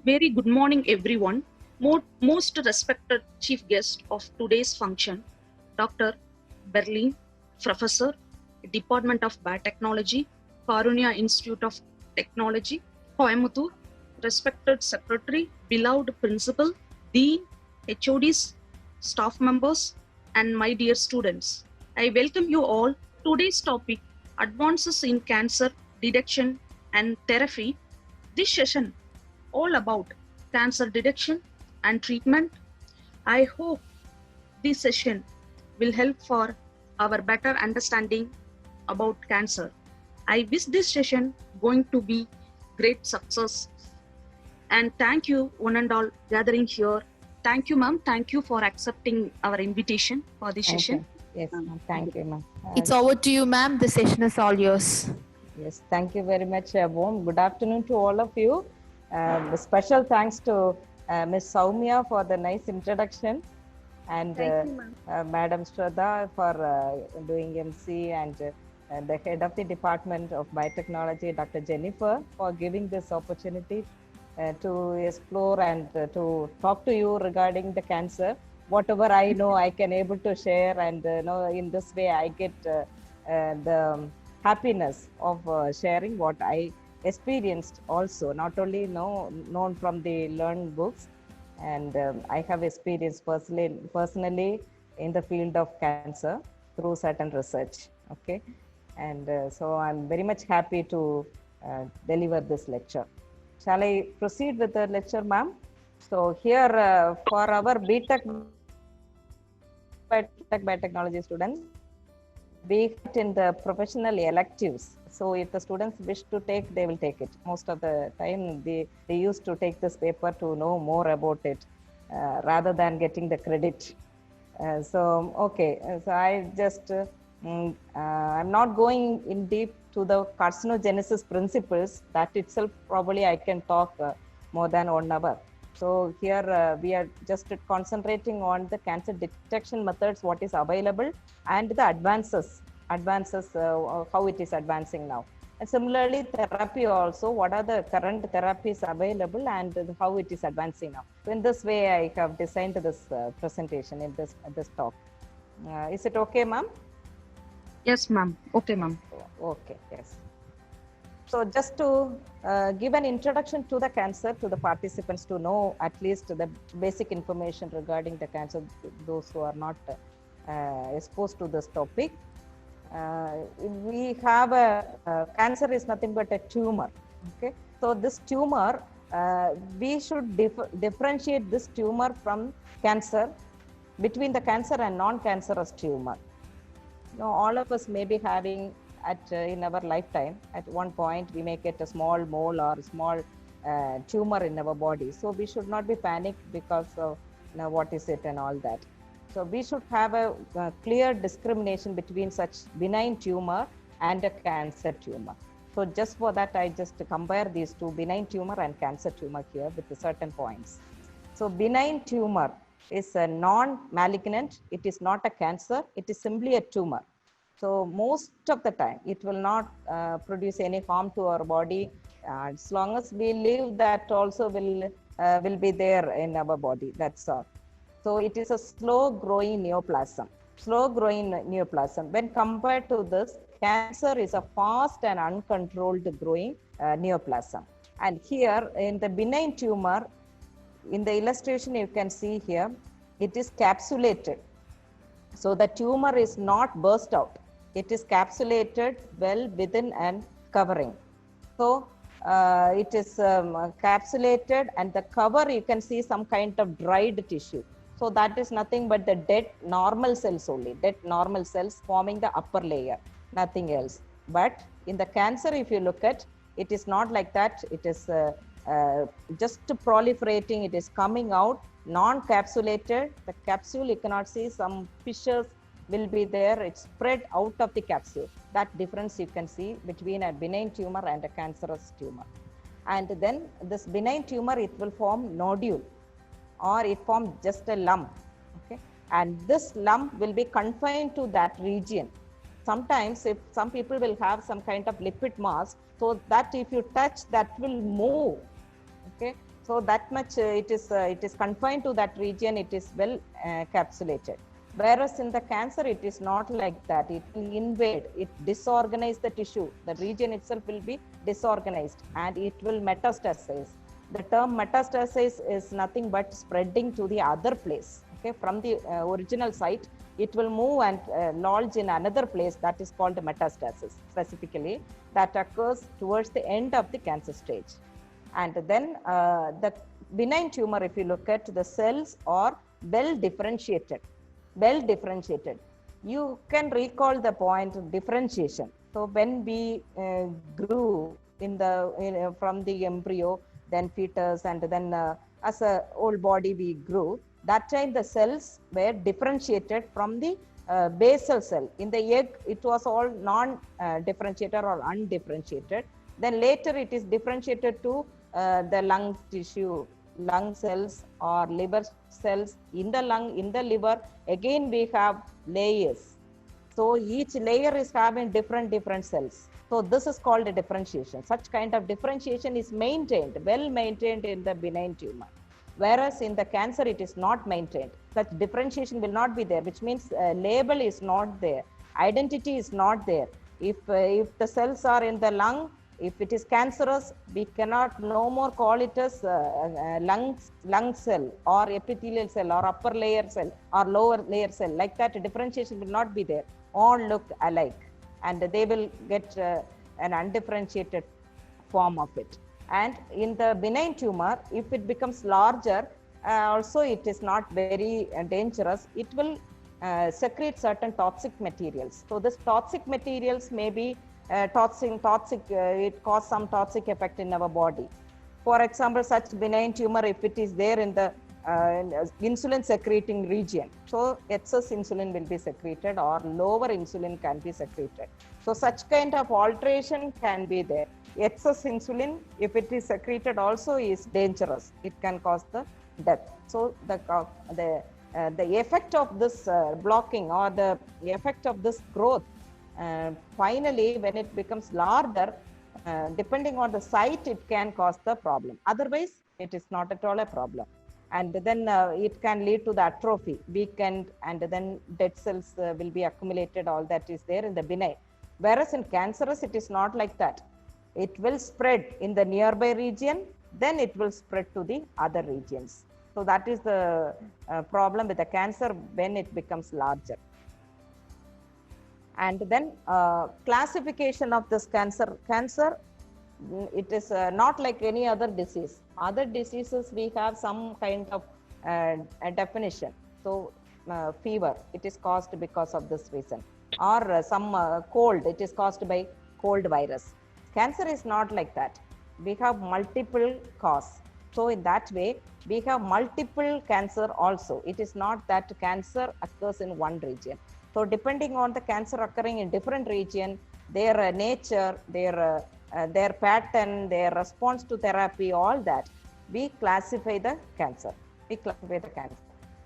Very good morning, everyone. Most respected chief guest of today's function, Dr. Berlin, Professor, Department of Biotechnology, Karunya Institute of Technology, Coimbatore, respected Secretary, beloved Principal, Dean, HODs, staff members, and my dear students. I welcome you all. Today's topic, Advances in Cancer Detection and Therapy. This session all about cancer detection and treatment. I hope this session will help for our better understanding about cancer. I wish this session going to be great success. And thank you one and all gathering here. Thank you, ma'am. Thank you for accepting our invitation for this session. Yes, thank you, ma'am. It's over to you, ma'am. The session is all yours. Yes, thank you very much, warm. Good afternoon to all of you. Special thanks to Ms. Soumya for the nice introduction, and Madam Shraddha for doing MC, and the head of the Department of Biotechnology, Dr. Jennifer, for giving this opportunity to explore and to talk to you regarding the cancer. Whatever I know, I can able to share, and in this way I get the happiness of sharing what I experienced also, not only known from the learned books, and I have experienced personally in the field of cancer through certain research. Okay, and so I'm very much happy to deliver this lecture. Shall I proceed with the lecture, ma'am? So here for our biotechnology students, we have in the professional electives. So if the students wish to take, they will take it. Most of the time they used to take this paper to know more about it rather than getting the credit. So I just, I'm not going in deep to the carcinogenesis principles. That itself probably I can talk more than 1 hour. So here we are just concentrating on the cancer detection methods, what is available, and the advances, how it is advancing now. And similarly, therapy also, what are the current therapies available and how it is advancing now. So in this way, I have designed this presentation in this talk. Is it okay, ma'am? Yes, ma'am. Okay, ma'am. Okay, yes. So just to give an introduction to the cancer to the participants to know at least the basic information regarding the cancer, those who are not exposed to this topic. We have cancer is nothing but a tumor. Okay, so this tumor, we should differentiate this tumor from cancer, between the cancer and non-cancerous tumor. Now, all of us may be having in our lifetime, at one point we may get a small mole or small tumor in our body. So we should not be panicked because of what is it and all that. So we should have a clear discrimination between such benign tumor and a cancer tumor. So just for that, I just compare these two, benign tumor and cancer tumor here with certain points. So benign tumor is a non-malignant. It is not a cancer. It is simply a tumor. So most of the time, it will not produce any harm to our body. As long as we live, that also will be there in our body. That's all. So it is a slow-growing neoplasm. Slow-growing neoplasm. When compared to this, cancer is a fast and uncontrolled growing neoplasm. And here in the benign tumor, in the illustration you can see here, it is capsulated. So the tumor is not burst out. It is capsulated well within and covering. So it is capsulated, and the cover you can see some kind of dried tissue. So that is nothing but the dead normal cells only, dead normal cells forming the upper layer, nothing else. But in the cancer, if you look at, it is not like that. It is just proliferating. It is coming out non-capsulated. The capsule, you cannot see, some fissures will be there. It's spread out of the capsule. That difference you can see between a benign tumor and a cancerous tumor. And then this benign tumor, it will form nodule, or it forms just a lump. Okay, and this lump will be confined to that region. Sometimes if some people will have some kind of lipid mass, so that if you touch, that will move. Okay, So that much it is confined to that region. It is well capsulated. Whereas in the cancer, it is not like that. It will invade, it disorganize the tissue. The region itself will be disorganized and it will metastasize. The term metastasis is nothing but spreading to the other place. Okay, from the original site, it will move and lodge in another place. That is called metastasis. Specifically, that occurs towards the end of the cancer stage. And then the benign tumor, if you look at, the cells are well differentiated. You can recall the point of differentiation. So when we grew from the embryo, then fetus, and then as a whole body we grew, that time the cells were differentiated from the basal cell. In the egg, it was all non-differentiated or undifferentiated. Then later it is differentiated to the lung tissue, lung cells or liver cells. In the lung, in the liver, again we have layers. So each layer is having different cells. So this is called a differentiation. Such kind of differentiation is maintained, well maintained in the benign tumor. Whereas in the cancer, it is not maintained. Such differentiation will not be there, which means label is not there. Identity is not there. If the cells are in the lung, if it is cancerous, we cannot no more call it as lung cell or epithelial cell or upper layer cell or lower layer cell. Like that, differentiation will not be there. All look alike and they will get an undifferentiated form of it. And in the benign tumor, if it becomes larger, also it is not very dangerous. It will secrete certain toxic materials. So this toxic materials may be it cause some toxic effect in our body. For example, such benign tumor, if it is there in the insulin secreting region, so excess insulin will be secreted or lower insulin can be secreted. So such kind of alteration can be there. Excess insulin, if it is secreted, also is dangerous. It can cause the death. So the effect of this blocking or the effect of this growth, finally, when it becomes larger, depending on the site, it can cause the problem. Otherwise, it is not at all a problem. And then it can lead to the atrophy, weakened, and then dead cells will be accumulated. All that is there in the benign. Whereas in cancerous, it is not like that. It will spread in the nearby region, then it will spread to the other regions. So that is the problem with the cancer when it becomes larger. And then classification of this cancer, it is not like any other disease. Other diseases, we have some kind of a definition. So fever, it is caused because of this reason. Or some cold, it is caused by cold virus. Cancer is not like that. We have multiple cause. So in that way, we have multiple cancer also. It is not that cancer occurs in one region. So depending on the cancer occurring in different region, their nature, their pattern, their response to therapy, all that, we classify the cancer.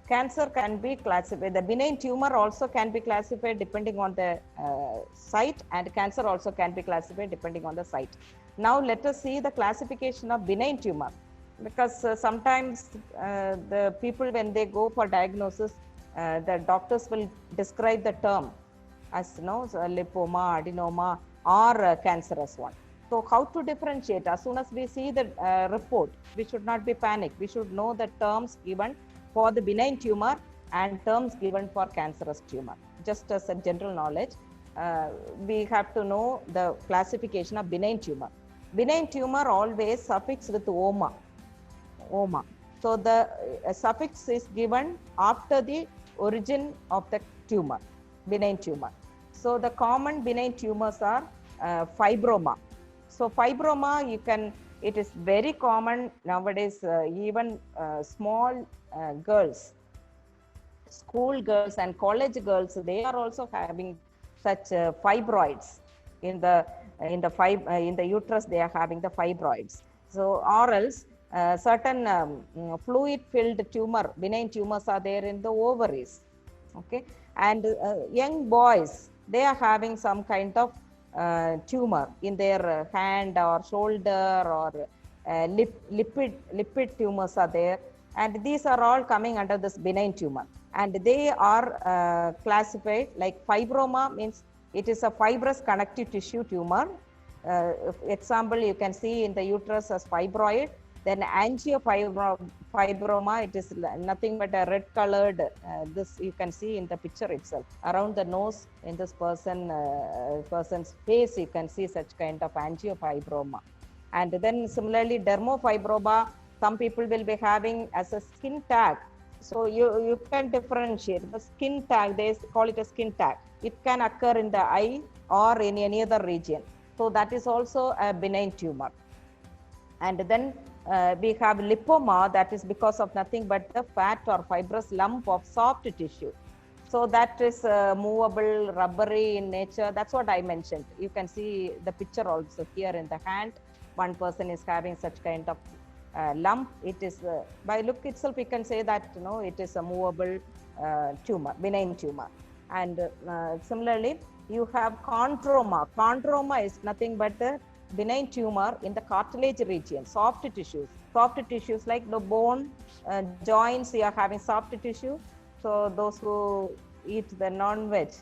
Cancer can be classified. The benign tumor also can be classified depending on the site, and cancer also can be classified depending on the site. Now let us see the classification of benign tumor, because sometimes the people, when they go for diagnosis, the doctors will describe the term as lipoma, adenoma, or cancerous one. So how to differentiate? As soon as we see the report, we should not be panicked. We should know the terms given for the benign tumor and terms given for cancerous tumor. Just as a general knowledge, we have to know the classification of benign tumor. Benign tumor always suffix with oma. So the suffix is given after the origin of the tumor, benign tumor. So the common benign tumors are fibroma. So fibroma, it is very common nowadays. Even small girls, school girls and college girls, they are also having such fibroids in the uterus. They are having the fibroids. So or else certain fluid-filled tumor, benign tumors are there in the ovaries. Okay, and young boys, they are having some kind of tumor in their hand or shoulder or lipid tumors are there, and these are all coming under this benign tumor, and they are classified like fibroma means it is a fibrous connective tissue tumor. Example you can see in the uterus as fibroid. Then angiofibroma, it is nothing but a red colored, this you can see in the picture itself. Around the nose in this person's face, you can see such kind of angiofibroma. And then similarly, dermofibroma, some people will be having as a skin tag. So you can differentiate the skin tag, they call it a skin tag. It can occur in the eye or in any other region. So that is also a benign tumor. And then we have lipoma, that is because of nothing but the fat or fibrous lump of soft tissue. So that is movable, rubbery in nature. That's what I mentioned. You can see the picture also here in the hand. One person is having such kind of lump. It is by look itself, we can say that it is a movable tumor, benign tumor. And similarly, you have chondroma. Chondroma is nothing but the benign tumor in the cartilage region, soft tissues like the bone, joints. You are having soft tissue. So those who eat the non-veg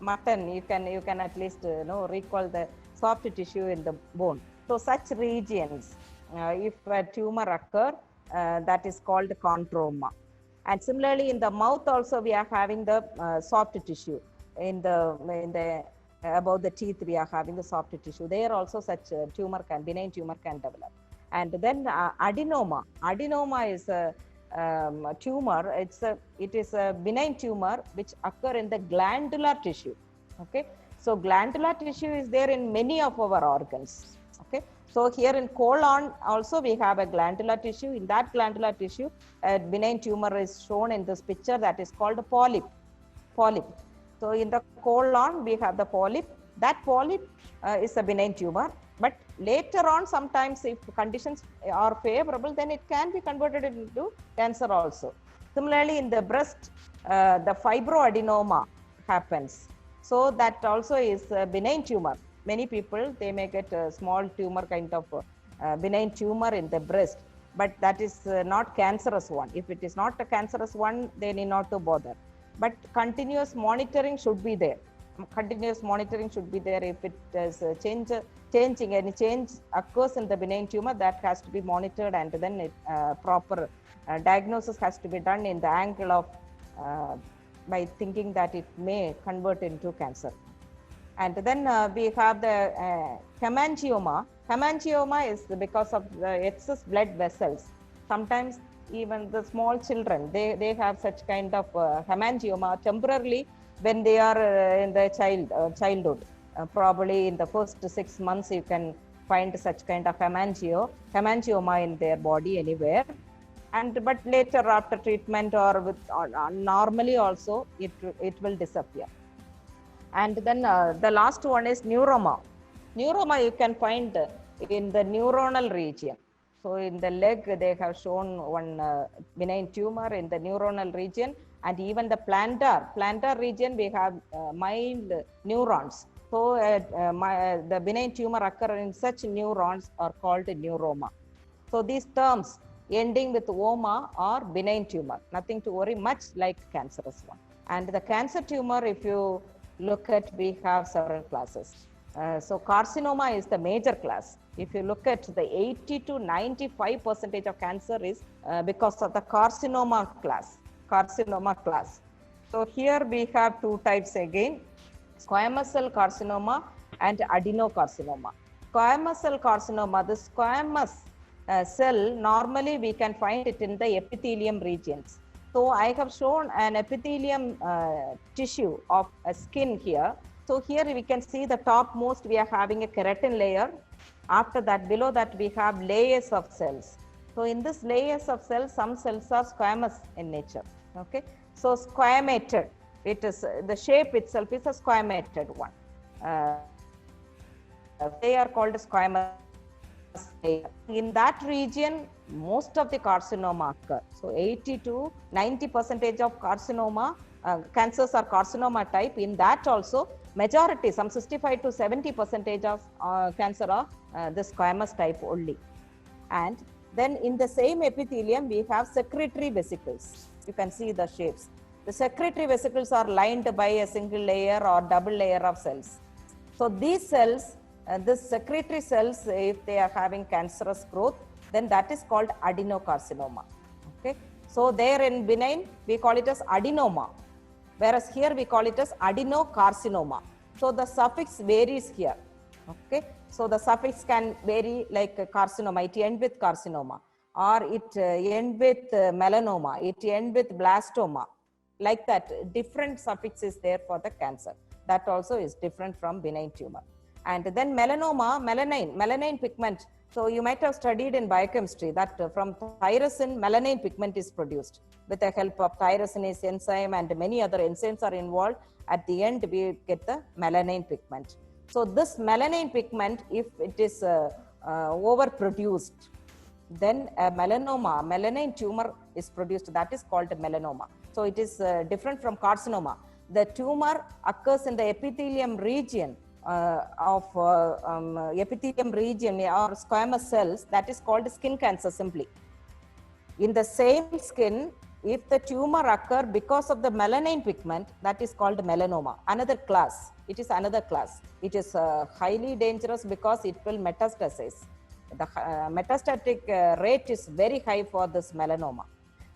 mutton, you can at least recall the soft tissue in the bone. So such regions, if a tumor occur, that is called chondroma. And similarly, in the mouth also we are having the soft tissue. In the above the teeth we are having the soft tissue. There also such a benign tumor can develop. And then adenoma. Adenoma is a tumor. It is a benign tumor which occur in the glandular tissue. Okay, so glandular tissue is there in many of our organs. Okay, so here in colon also we have a glandular tissue. In that glandular tissue, a benign tumor is shown in this picture, that is called a polyp. So in the colon we have the polyp. That polyp is a benign tumor, but later on sometimes if conditions are favorable, then it can be converted into cancer also. Similarly, in the breast, the fibroadenoma happens. So that also is a benign tumor. Many people, they may get a small tumor, kind of benign tumor in the breast, but that is not cancerous one. If it is not a cancerous one, they need not to bother. But continuous monitoring should be there. Continuous monitoring should be there. If it is any change occurs in the benign tumor, that has to be monitored, and then proper diagnosis has to be done in the angle of by thinking that it may convert into cancer. And then we have the hemangioma. Hemangioma is because of the excess blood vessels. Sometimes even the small children, they have such kind of hemangioma temporarily when they are in the childhood. Probably in the first 6 months you can find such kind of hemangioma in their body anywhere. But later after treatment or normally also it will disappear. And then the last one is neuroma. Neuroma you can find in the neuronal region. So in the leg, they have shown one benign tumor in the neuronal region, and even the plantar region, we have mild neurons. So the benign tumor occur in such neurons are called neuroma. So these terms ending with oma are benign tumor. Nothing to worry, much like cancerous one. And the cancer tumor, if you look at, we have several classes. So carcinoma is the major class. If you look at the 80 to 95% of cancer is because of the carcinoma class. So here we have two types again, squamous cell carcinoma and adenocarcinoma. Squamous cell carcinoma, the squamous cell, normally we can find it in the epithelium regions. So I have shown an epithelium tissue of a skin here. So here we can see the topmost, we are having a keratin layer. After that, below that, we have layers of cells. So in this layers of cells, some cells are squamous in nature. Okay, so squamated, it is the shape itself is a squamated one. They are called squamous layer. In that region, most of the carcinoma occur. So 80 to 90% of carcinoma cancers are carcinoma type. In that also, majority, some 65 to 70% of cancer are the squamous type only. And then in the same epithelium, we have secretory vesicles. You can see the shapes. The secretory vesicles are lined by a single layer or double layer of cells. So these cells, this secretory cells, if they are having cancerous growth, then that is called adenocarcinoma. Okay. So there in benign, we call it as adenoma, whereas here we call it as adenocarcinoma. So the suffix varies here. Okay. So the suffix can vary, like carcinoma, it end with carcinoma, or it end with melanoma, it end with blastoma. Like that, different suffix is there for the cancer. That also is different from benign tumor. And then melanoma, melanin pigment. So you might have studied in biochemistry that from tyrosine, melanin pigment is produced. With the help of tyrosinase enzyme and many other enzymes are involved. At the end, we get the melanin pigment. So this melanin pigment, if it is overproduced, then a melanoma, melanin tumor is produced. That is called melanoma. So it is different from carcinoma. The tumor occurs in the epithelium region epithelium region or squamous cells. That is called skin cancer simply. In the same skin, if the tumor occur because of the melanin pigment, that is called melanoma. Another class. It is another class. It is highly dangerous because it will metastasize. The metastatic rate is very high for this melanoma.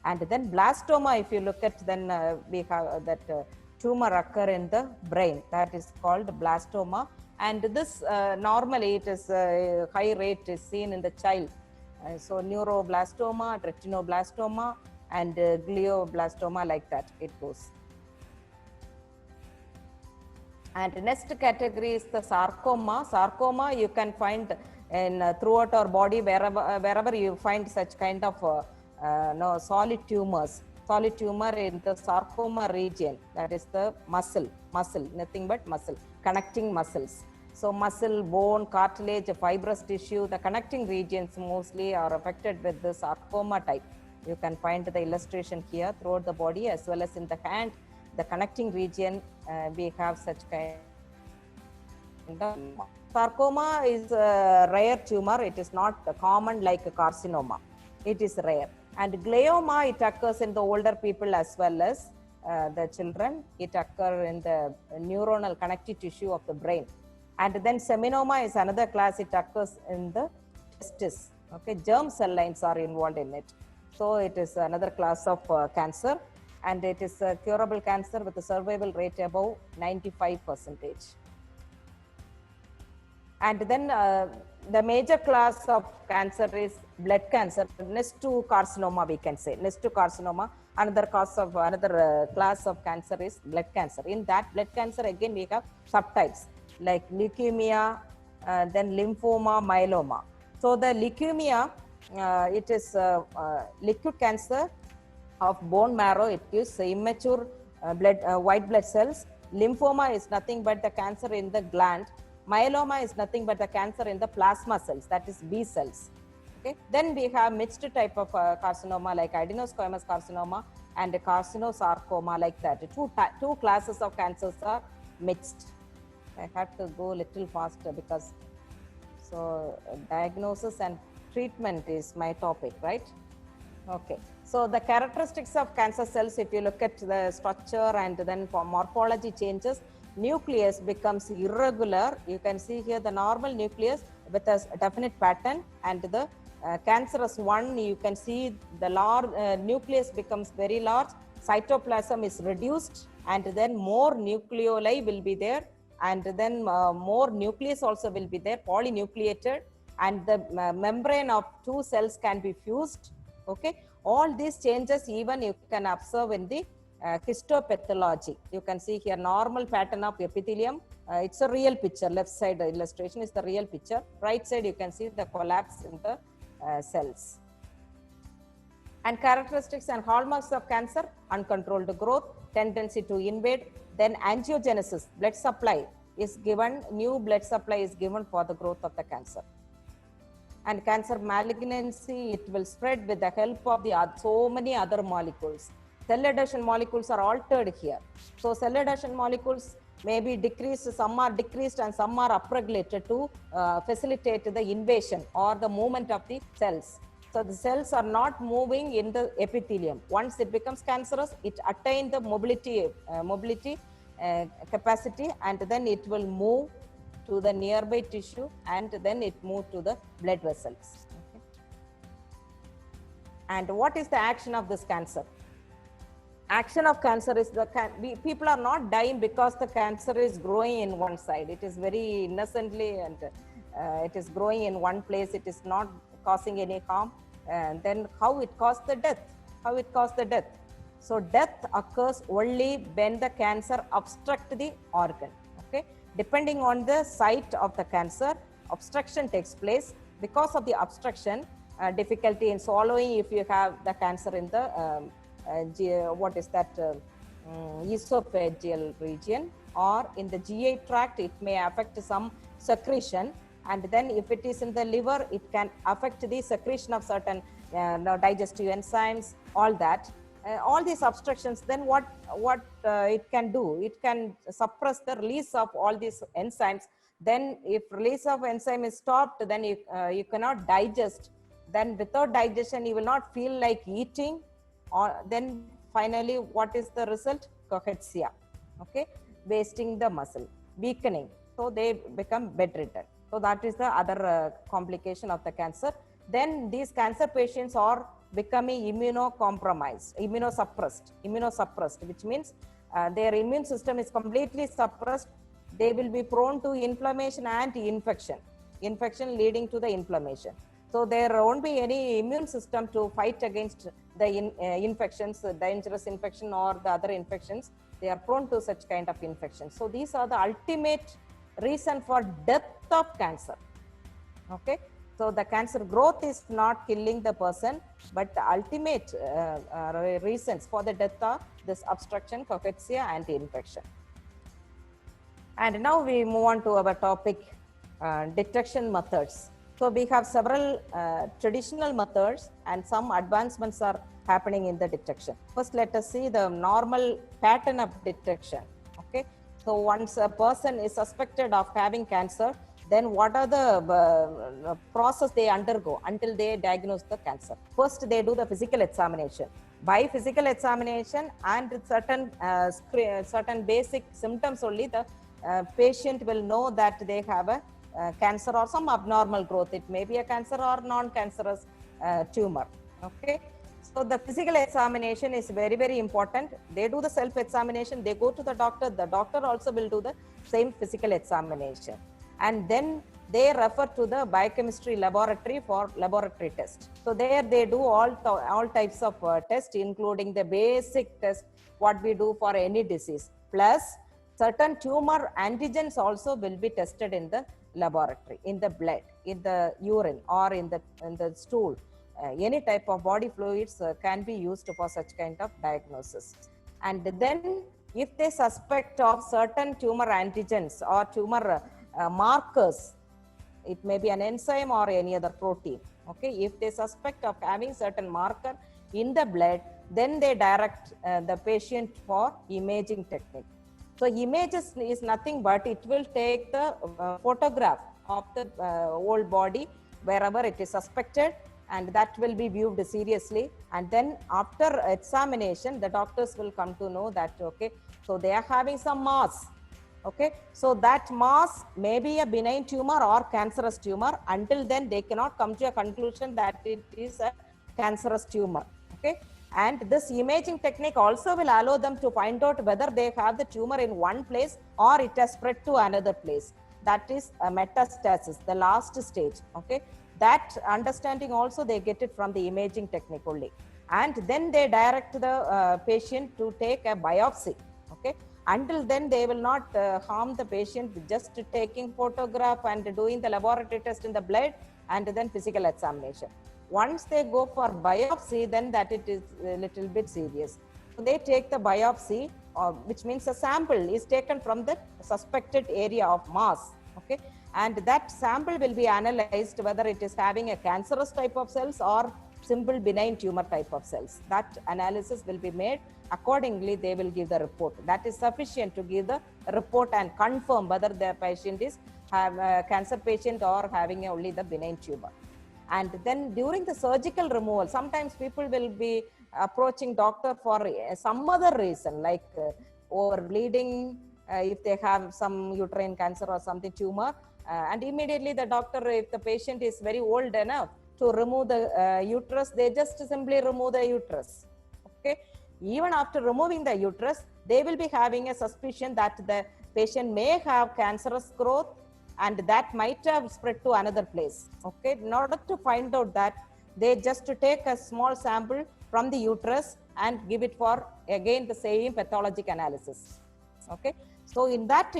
And then blastoma, if you look at, then we have that tumor occur in the brain. That is called blastoma. And this normally it is high rate is seen in the child. So neuroblastoma, retinoblastoma, and glioblastoma, like that it goes. And next category is the sarcoma. Sarcoma you can find in throughout our body, wherever you find such kind of solid tumors. Solid tumor in the sarcoma region, that is the muscle, nothing but muscle, connecting muscles. So muscle, bone, cartilage, fibrous tissue, the connecting regions mostly are affected with the sarcoma type. You can find the illustration here throughout the body as well as in the hand. The connecting region, we have such kind of. Sarcoma is a rare tumor. It is not common like a carcinoma. It is rare. And glioma, it occurs in the older people as well as the children. It occurs in the neuronal connective tissue of the brain. And then seminoma is another class. It occurs in the testis. Okay, germ cell lines are involved in it. So it is another class of cancer, and it is a curable cancer with a survival rate above 95%. And then the major class of cancer is blood cancer. Next to carcinoma, we can say. Next to carcinoma, another class of cancer is blood cancer. In that blood cancer, again, we have subtypes like leukemia, then lymphoma, myeloma. So the leukemia, it is liquid cancer of bone marrow. It gives immature white blood cells. Lymphoma is nothing but the cancer in the gland. Myeloma is nothing but the cancer in the plasma cells, that is B cells. Okay. Then we have mixed type of carcinoma like adenosquamous carcinoma and carcinosarcoma, like that. Two classes of cancers are mixed. I have to go a little faster because diagnosis and treatment is my topic, right? Okay. So the characteristics of cancer cells, if you look at the structure and then for morphology changes, nucleus becomes irregular. You can see here the normal nucleus with a definite pattern, and the cancerous one, you can see the nucleus becomes very large, cytoplasm is reduced, and then more nucleoli will be there, and then more nucleus also will be there, polynucleated, and the membrane of two cells can be fused. Okay, all these changes even you can observe in the histopathology. You can see here normal pattern of epithelium. It's a real picture. Left side illustration is the real picture. Right side you can see the collapse in the cells. And characteristics and hallmarks of cancer: uncontrolled growth, tendency to invade, then angiogenesis, blood supply is given, new blood supply is given for the growth of the cancer. And cancer malignancy, it will spread with the help of the so many other molecules. Cell adhesion molecules are altered here. So cell adhesion molecules maybe decreased, some are decreased and some are upregulated to facilitate the invasion or the movement of the cells. So the cells are not moving in the epithelium. Once it becomes cancerous, it attains the mobility capacity, and then it will move to the nearby tissue, and then it moves to the blood vessels. Okay. And what is the action of this cancer? Action of cancer is people are not dying because the cancer is growing in one side. It is very innocently, and it is growing in one place. It is not causing any harm. And then how it caused the death? How it caused the death? So death occurs only when the cancer obstructs the organ. Okay, depending on the site of the cancer, obstruction takes place. Because of the obstruction, difficulty in swallowing if you have the cancer in the esophageal region, or in the GI tract, it may affect some secretion. And then if it is in the liver, it can affect the secretion of certain digestive enzymes, all that. All these obstructions, then what it can do? It can suppress the release of all these enzymes. Then if release of enzyme is stopped, then you cannot digest. Then without digestion, you will not feel like eating. Or then finally, what is the result? Cachexia. Okay, wasting the muscle, weakening. So they become bedridden. So that is the other complication of the cancer. Then these cancer patients are becoming immunocompromised, immunosuppressed, which means their immune system is completely suppressed. They will be prone to inflammation and infection leading to the inflammation. So there won't be any immune system to fight against the infections, dangerous infection or the other infections. They are prone to such kind of infections. So these are the ultimate reason for death of cancer. Okay, so the cancer growth is not killing the person, but the ultimate reasons for the death are this obstruction, cachexia, and infection. And now we move on to our topic, detection methods. So we have several traditional methods, and some advancements are happening in the detection. First, let us see the normal pattern of detection. Okay, so once a person is suspected of having cancer, then what are the process they undergo until they diagnose the cancer? First, they do the physical examination. By physical examination and certain basic symptoms only, the patient will know that they have a cancer or some abnormal growth. It may be a cancer or non-cancerous tumor. Okay, so the physical examination is very, very important. They do the self-examination, they go to the doctor also will do the same physical examination, and then they refer to the biochemistry laboratory for laboratory test. So there they do all types of tests, including the basic test what we do for any disease, plus certain tumor antigens also will be tested in the laboratory, in the blood, in the urine, or in the stool. Any type of body fluids can be used for such kind of diagnosis. And then if they suspect of certain tumor antigens or tumor markers, it may be an enzyme or any other protein. Okay, if they suspect of having certain marker in the blood, then they direct the patient for imaging technique. So images is nothing but it will take the photograph of the whole body wherever it is suspected, and that will be viewed seriously. And then after examination, the doctors will come to know that, okay, so they are having some mass. Okay, so that mass may be a benign tumor or cancerous tumor. Until then, they cannot come to a conclusion that it is a cancerous tumor. Okay, and this imaging technique also will allow them to find out whether they have the tumor in one place or it has spread to another place. That is a metastasis, the last stage. Okay, that understanding also they get it from the imaging technique only. And then they direct the patient to take a biopsy. Okay, until then they will not harm the patient just taking photograph and doing the laboratory test in the blood and then physical examination. Once they go for biopsy, then that it is a little bit serious. So they take the biopsy, which means a sample is taken from the suspected area of mass. Okay, and that sample will be analyzed whether it is having a cancerous type of cells or simple benign tumor type of cells. That analysis will be made. Accordingly, they will give the report. That is sufficient to give the report and confirm whether the patient is a cancer patient or having only the benign tumor. And then during the surgical removal, sometimes people will be approaching doctor for some other reason, like over bleeding, if they have some uterine cancer or something tumor, and immediately the doctor, if the patient is very old enough to remove the uterus, they just simply remove the uterus. Okay, even after removing the uterus, they will be having a suspicion that the patient may have cancerous growth, and that might have spread to another place. Okay, in order to find out that, they just take a small sample from the uterus and give it for again the same pathologic analysis. Okay, so in that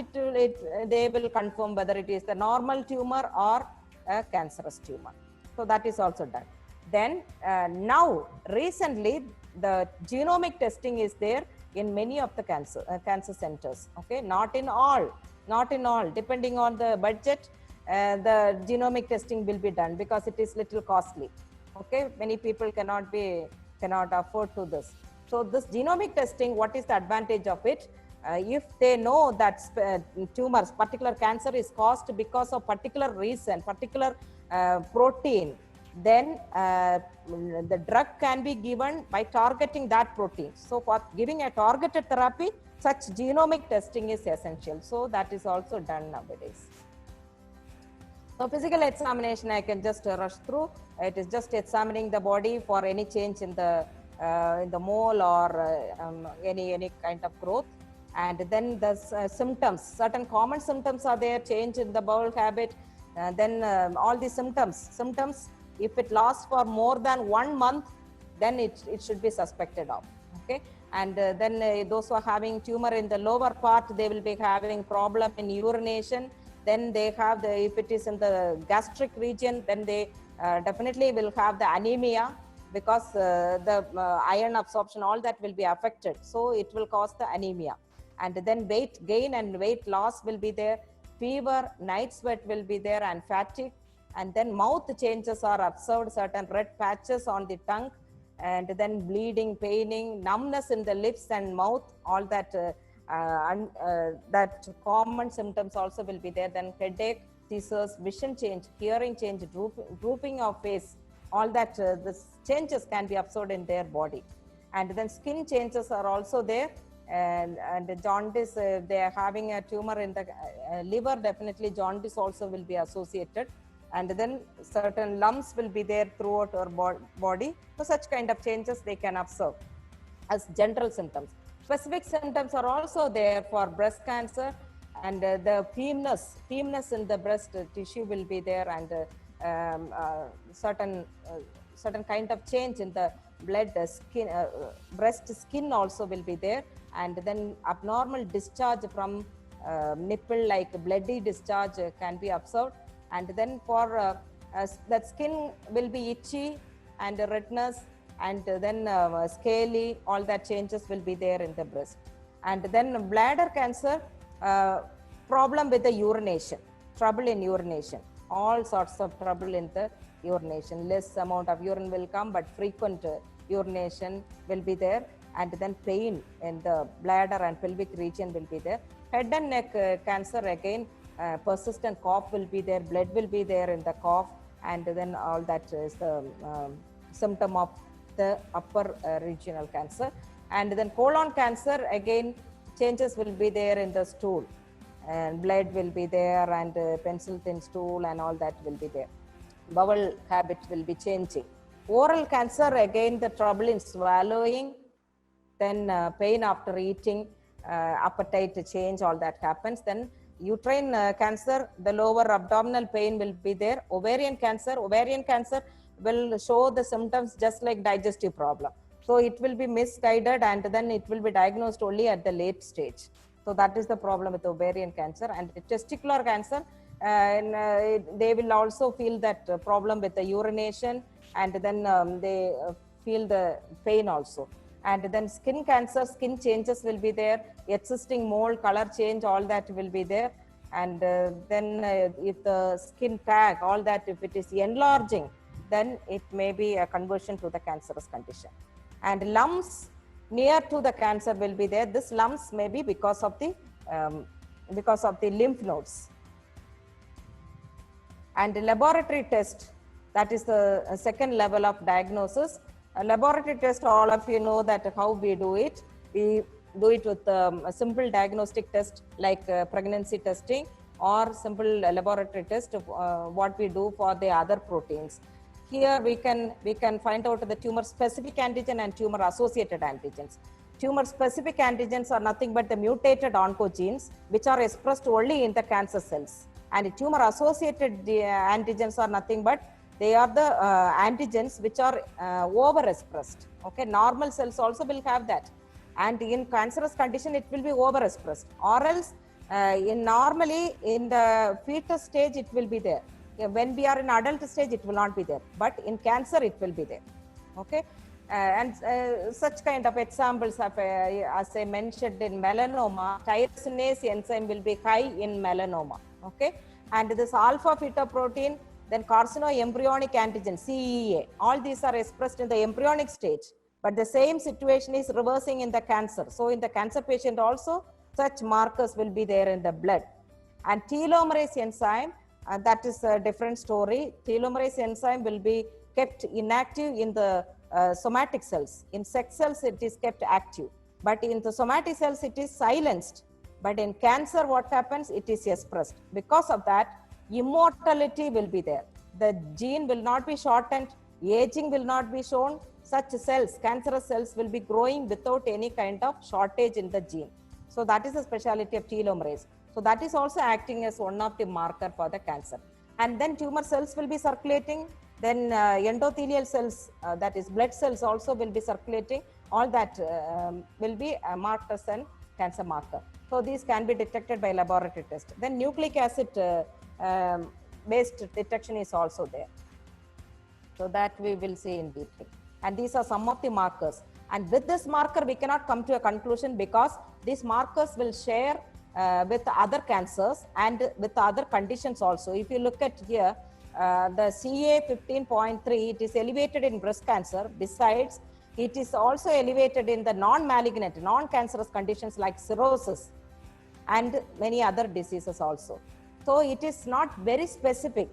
they will confirm whether it is the normal tumor or a cancerous tumor. So that is also done. Then now recently the genomic testing is there in many of the cancer centers. Okay, not in all, depending on the budget, the genomic testing will be done, because it is little costly. Okay, many people cannot afford to this. So this genomic testing, what is the advantage of it? If they know that tumors, particular cancer is caused because of particular reason, particular protein, then the drug can be given by targeting that protein. So for giving a targeted therapy, such genomic testing is essential. So that is also done nowadays. So physical examination, I can just rush through. It is just examining the body for any change in the mole or any kind of growth. And then the symptoms, certain common symptoms are there, change in the bowel habit. Then all the symptoms, if it lasts for more than 1 month, then it should be suspected of. Okay, and then those who are having tumor in the lower part, they will be having problem in urination. Then they have if it is in the gastric region, then they definitely will have the anemia, because the iron absorption, all that will be affected. So it will cause the anemia. And then weight gain and weight loss will be there. Fever, night sweat will be there, and fatigue. And then mouth changes are observed, certain red patches on the tongue, and then bleeding, paining, numbness in the lips and mouth, all that that common symptoms also will be there. Then headache, seizures, vision change, hearing change, drooping of face, all that the changes can be observed in their body. And then skin changes are also there. And jaundice, they are having a tumor in the liver, definitely jaundice also will be associated. And then certain lumps will be there throughout our body. So such kind of changes they can observe as general symptoms. Specific symptoms are also there for breast cancer, and the firmness in the breast tissue will be there, and certain kind of change in the blood skin, breast skin also will be there. And then abnormal discharge from nipple, like bloody discharge can be observed. And then for that skin will be itchy and redness, and then scaly, all that changes will be there in the breast. And then bladder cancer, problem with the urination, trouble in urination, all sorts of trouble in the urination. Less amount of urine will come, but frequent urination will be there. And then pain in the bladder and pelvic region will be there. Head and neck cancer, again persistent cough will be there, blood will be there in the cough, and then all that is the symptom of the upper regional cancer. And then colon cancer, again changes will be there in the stool, and blood will be there, and pencil thin stool and all that will be there. Bowel habit will be changing. Oral cancer, again the trouble in swallowing, then pain after eating, appetite change, all that happens. Then uterine cancer, the lower abdominal pain will be there. Ovarian cancer will show the symptoms just like digestive problem. So it will be misguided, and then it will be diagnosed only at the late stage. So that is the problem with ovarian cancer. And testicular cancer, they will also feel that problem with the urination, and then they feel the pain also. And then skin cancer, skin changes will be there, existing mole, color change, all that will be there. And then if the skin tag, all that, if it is enlarging, then it may be a conversion to the cancerous condition. And lumps near to the cancer will be there. This lumps may be because of the lymph nodes. And the laboratory test, that is the second level of diagnosis. A laboratory test, all of you know that how we do it. We do it with a simple diagnostic test like pregnancy testing, or simple laboratory test of what we do for the other proteins. Here we can find out the tumor specific antigen and tumor associated antigens. Tumor specific antigens are nothing but the mutated oncogenes which are expressed only in the cancer cells. And tumor associated antigens are nothing but they are the antigens which are overexpressed. Okay, normal cells also will have that. And in cancerous condition, it will be overexpressed. Or else, normally in the fetus stage, it will be there. When we are in adult stage, it will not be there. But in cancer, it will be there. Okay. And such kind of examples of, as I mentioned in melanoma, tyrosinase enzyme will be high in melanoma. Okay. And this alpha fetoprotein, then carcinoembryonic antigen, CEA, all these are expressed in the embryonic stage. But the same situation is reversing in the cancer. So in the cancer patient also, such markers will be there in the blood. And telomerase enzyme, that is a different story. Telomerase enzyme will be kept inactive in the somatic cells. In sex cells, it is kept active. But in the somatic cells, it is silenced. But in cancer, what happens? It is expressed. Because of that, immortality will be there. The gene will not be shortened. Aging will not be shown. Such cells, cancerous cells, will be growing without any kind of shortage in the gene. So that is the specialty of telomerase. So that is also acting as one of the marker for the cancer. And then tumor cells will be circulating. Then endothelial cells, that is blood cells, also will be circulating. All that will be marked as a cancer marker. So these can be detected by laboratory test. Then nucleic acid based detection is also there. So that we will see in detail. And these are some of the markers. And with this marker, we cannot come to a conclusion because these markers will share with other cancers and with other conditions also. If you look at here, the CA 15.3, it is elevated in breast cancer. Besides, it is also elevated in the non-malignant, non-cancerous conditions like cirrhosis and many other diseases also. So it is not very specific.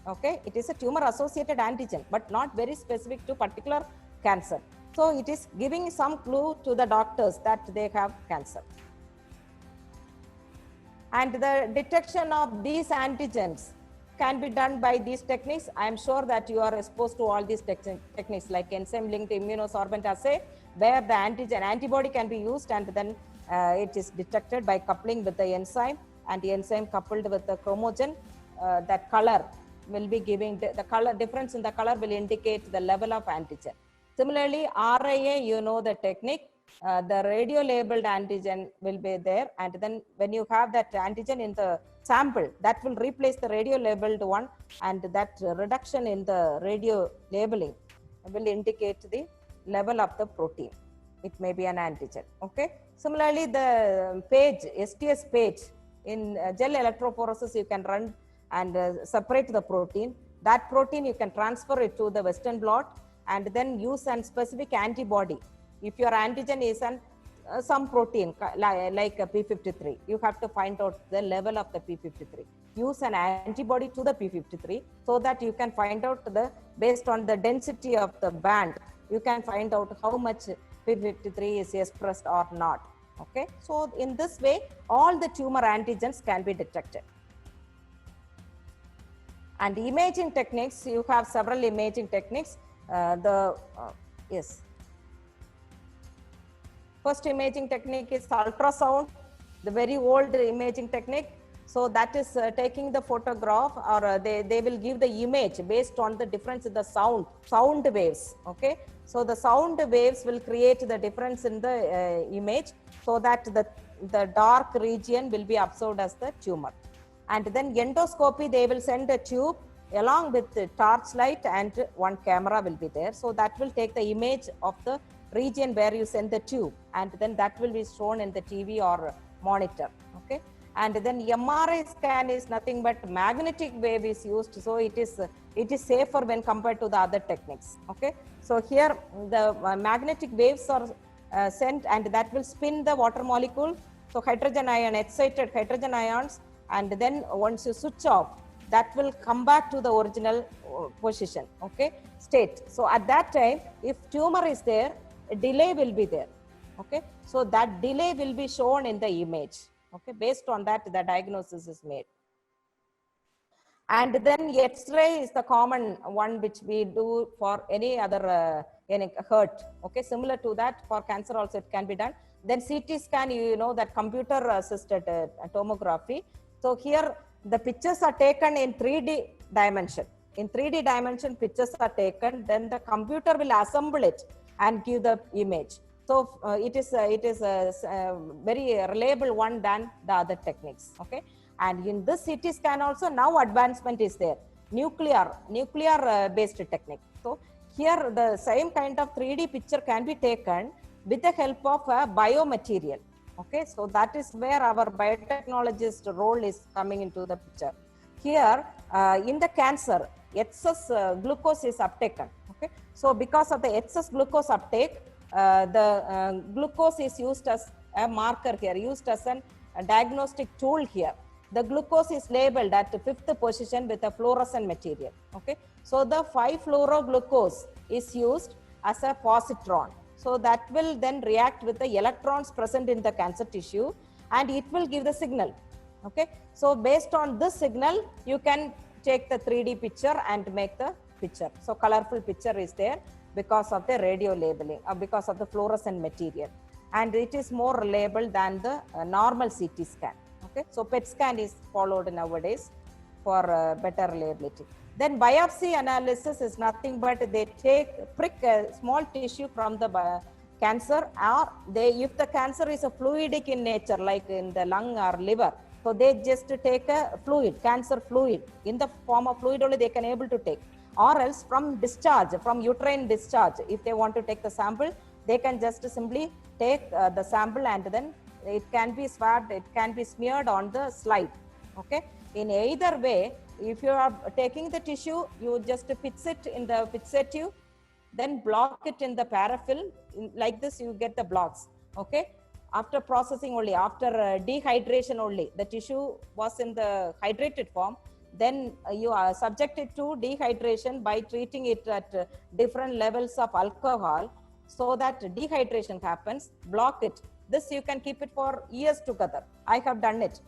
Okay, it is a tumor associated antigen, but not very specific to particular cancer. So it is giving some clue to the doctors that they have cancer. And the detection of these antigens can be done by these techniques. I am sure that you are exposed to all these techniques like enzyme linked immunosorbent assay, where the antibody can be used and then it is detected by coupling with the enzyme, and the enzyme coupled with the chromogen, that color will be giving the color difference in the color will indicate the level of antigen. Similarly, RIA, you know the technique, the radio labeled antigen will be there, and then when you have that antigen in the sample, that will replace the radio labeled one, and that reduction in the radio labeling will indicate the level of the protein. It may be an antigen. Okay. Similarly, the page, STS page, in gel electrophoresis, you can run and separate the protein. That protein you can transfer it to the Western blot and then use a specific antibody. If your antigen is some protein like a P53, you have to find out the level of the P53. Use an antibody to the P53 so that you can find out based on the density of the band, you can find out how much P53 is expressed or not. Okay, so in this way, all the tumor antigens can be detected. And imaging techniques, you have several imaging techniques. Yes. First imaging technique is ultrasound, the very old imaging technique. So that is taking the photograph, or they will give the image based on the difference in the sound waves. Okay. So the sound waves will create the difference in the image so that the dark region will be observed as the tumor. And then endoscopy, they will send a tube along with the torchlight and one camera will be there. So that will take the image of the region where you send the tube, and then that will be shown in the TV or monitor. Okay. And then MRI scan is nothing but magnetic wave is used, so it is safer when compared to the other techniques. Okay, so here the magnetic waves are sent, and that will spin the water molecule, so hydrogen ion, excited hydrogen ions, and then once you switch off, that will come back to the original position, okay, state. So at that time, if tumor is there, a delay will be there. Okay, so that delay will be shown in the image. Okay, based on that, the diagnosis is made. And then X-ray is the common one which we do for any other any hurt. Okay, similar to that, for cancer also it can be done. Then CT scan, you know that computer assisted tomography. So here the pictures are taken in 3D dimension. In 3D dimension, pictures are taken, then the computer will assemble it and give the image. So it is a very reliable one than the other techniques. Okay, and in this CT scan also now advancement is there, nuclear based technique. So here the same kind of 3D picture can be taken with the help of a biomaterial. Okay, so that is where our biotechnologist role is coming into the picture. Here in the cancer, excess glucose is uptaken. Okay, so because of the excess glucose uptake, the glucose is used as a marker here, used as a diagnostic tool here. The glucose is labeled at the 5th position with a fluorescent material. Okay, so the 5-fluoroglucose is used as a positron. So that will then react with the electrons present in the cancer tissue, and it will give the signal. Okay, so based on this signal, you can take the 3D picture and make the picture. So colorful picture is there because of the radio labeling, or because of the fluorescent material, and it is more reliable than the normal CT scan. Okay, so PET scan is followed nowadays for better reliability. Then biopsy analysis is nothing but they prick a small tissue from the cancer, or if the cancer is a fluidic in nature, like in the lung or liver, so they just take a fluid, cancer fluid, in the form of fluid only they can able to take, or else from discharge, from uterine discharge, if they want to take the sample, they can just simply take the sample, and then it can be swabbed, it can be smeared on the slide. Okay, in either way, if you are taking the tissue, you just fix it in the fixative, then block it in the paraffin. Like this, you get the blocks. Okay, after processing only, after dehydration only, the tissue was in the hydrated form, then you are subjected to dehydration by treating it at different levels of alcohol, so that dehydration happens, block it. This you can keep it for years together. I have done it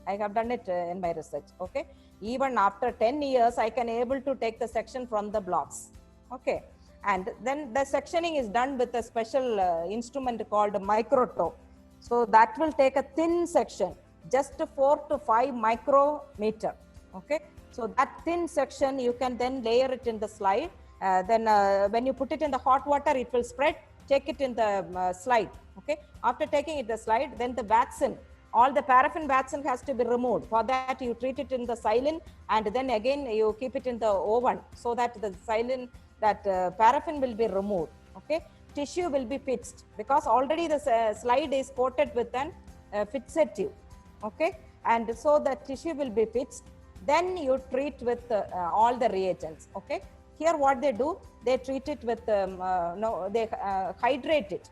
in my research. Okay, even after 10 years, I can able to take the section from the blocks. Okay, and then the sectioning is done with a special instrument called microscope. So that will take a thin section, just 4 to 5 micrometer. Okay, so that thin section you can then layer it in the slide. Then when you put it in the hot water, it will spread. Take it in the slide. Okay, after taking it the slide, then the vaccine, all the paraffin vaccine has to be removed. For that, you treat it in the silane, and then again you keep it in the oven, so that the silane, that paraffin will be removed. Okay, tissue will be fixed because already the slide is coated with an fixative. Okay, and so the tissue will be fixed. Then you treat with all the reagents. Okay, here what they do, they treat it with they hydrate it.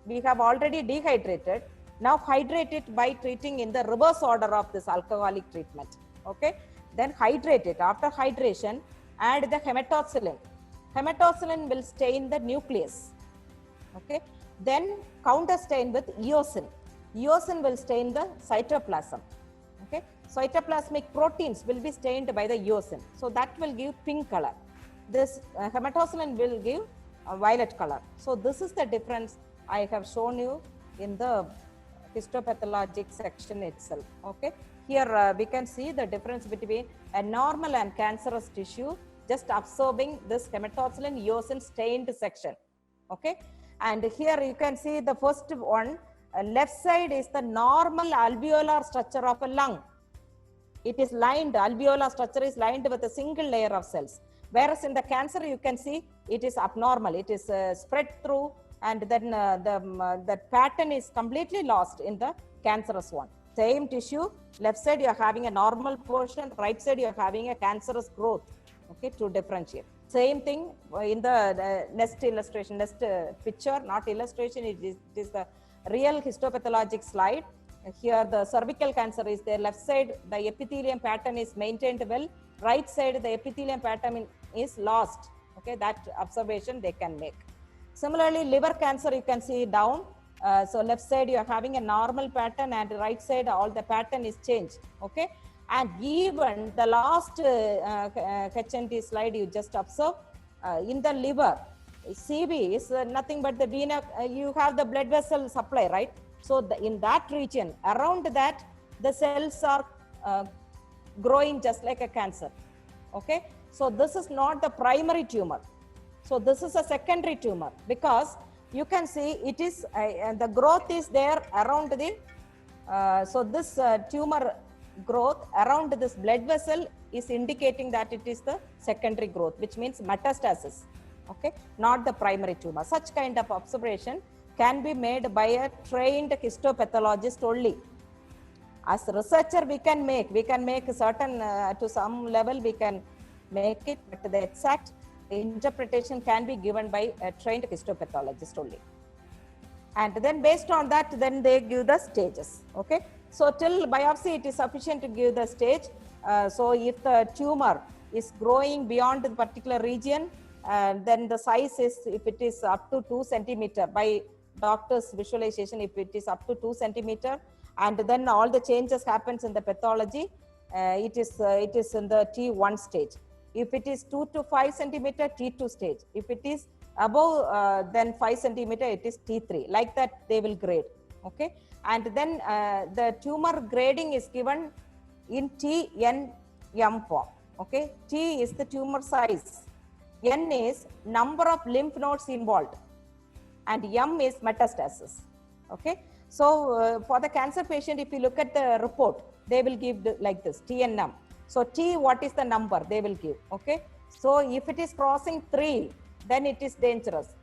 We have already dehydrated. Now hydrate it by treating in the reverse order of this alcoholic treatment. Okay, then hydrate it. After hydration, add the hematoxylin. Hematoxylin will stain the nucleus. Okay, then counter stain with eosin. Eosin will stain the cytoplasm. Okay, cytoplasmic proteins will be stained by the eosin, so that will give pink color. This hematoxylin will give a violet color. So this is the difference I have shown you in the histopathologic section itself. Okay, here we can see the difference between a normal and cancerous tissue, just absorbing this hematoxylin eosin stained section. Okay, and here you can see the first one, left side is the normal alveolar structure of a lung. It is lined, alveolar structure is lined with a single layer of cells. Whereas in the cancer, you can see it is abnormal. It is spread through, and then that pattern is completely lost in the cancerous one. Same tissue, left side you're having a normal portion, right side you're having a cancerous growth, okay, to differentiate. Same thing in the next illustration, next picture, not illustration, it is the real histopathologic slide. Here the cervical cancer is there, left side the epithelium pattern is maintained well, right side the epithelium pattern is lost, okay, that observation they can make. Similarly, liver cancer you can see down. So left side you are having a normal pattern and right side all the pattern is changed, okay. And even the last HNT slide you just observe, in the liver, CV is nothing but the vena, you have the blood vessel supply, right? So in that region, around that, the cells are growing just like a cancer, okay. So this is not the primary tumor. So this is a secondary tumor, because you can see it is the growth is there around the so this tumor growth around this blood vessel is indicating that it is the secondary growth, which means metastasis, okay, not the primary tumor. Such kind of observation can be made by a trained histopathologist only. As a researcher we can make certain to some level we can make it, but the exact interpretation can be given by a trained histopathologist only. And then based on that, then they give the stages, okay. So till biopsy it is sufficient to give the stage. So if the tumor is growing beyond the particular region, then the size is, if it is up to 2 centimeter by doctor's visualization, if it is up to 2 centimeter, and then all the changes happens in the pathology, it is in the T1 stage. If it is 2 to 5 centimeter, T2 stage. If it is above then 5 centimeter, it is T3. Like that they will grade, okay. And then the tumor grading is given in T, N, M form, okay. T is the tumor size, N is number of lymph nodes involved, and M is metastasis, okay. So for the cancer patient, if you look at the report, they will give like this, T and M. So T, what is the number they will give, okay. So if it is crossing 3, then it is dangerous.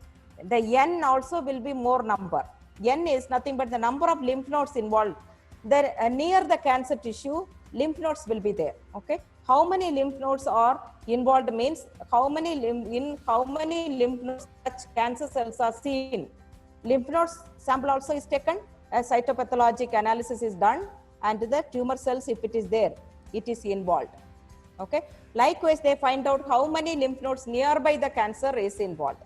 The N also will be more number. N is nothing but the number of lymph nodes involved. There near the cancer tissue, lymph nodes will be there, okay. How many lymph nodes are involved means how many lymph nodes such cancer cells are seen. Lymph nodes sample also is taken, a cytopathologic analysis is done, and the tumor cells, if it is there, it is involved, okay. Likewise they find out how many lymph nodes nearby the cancer is involved,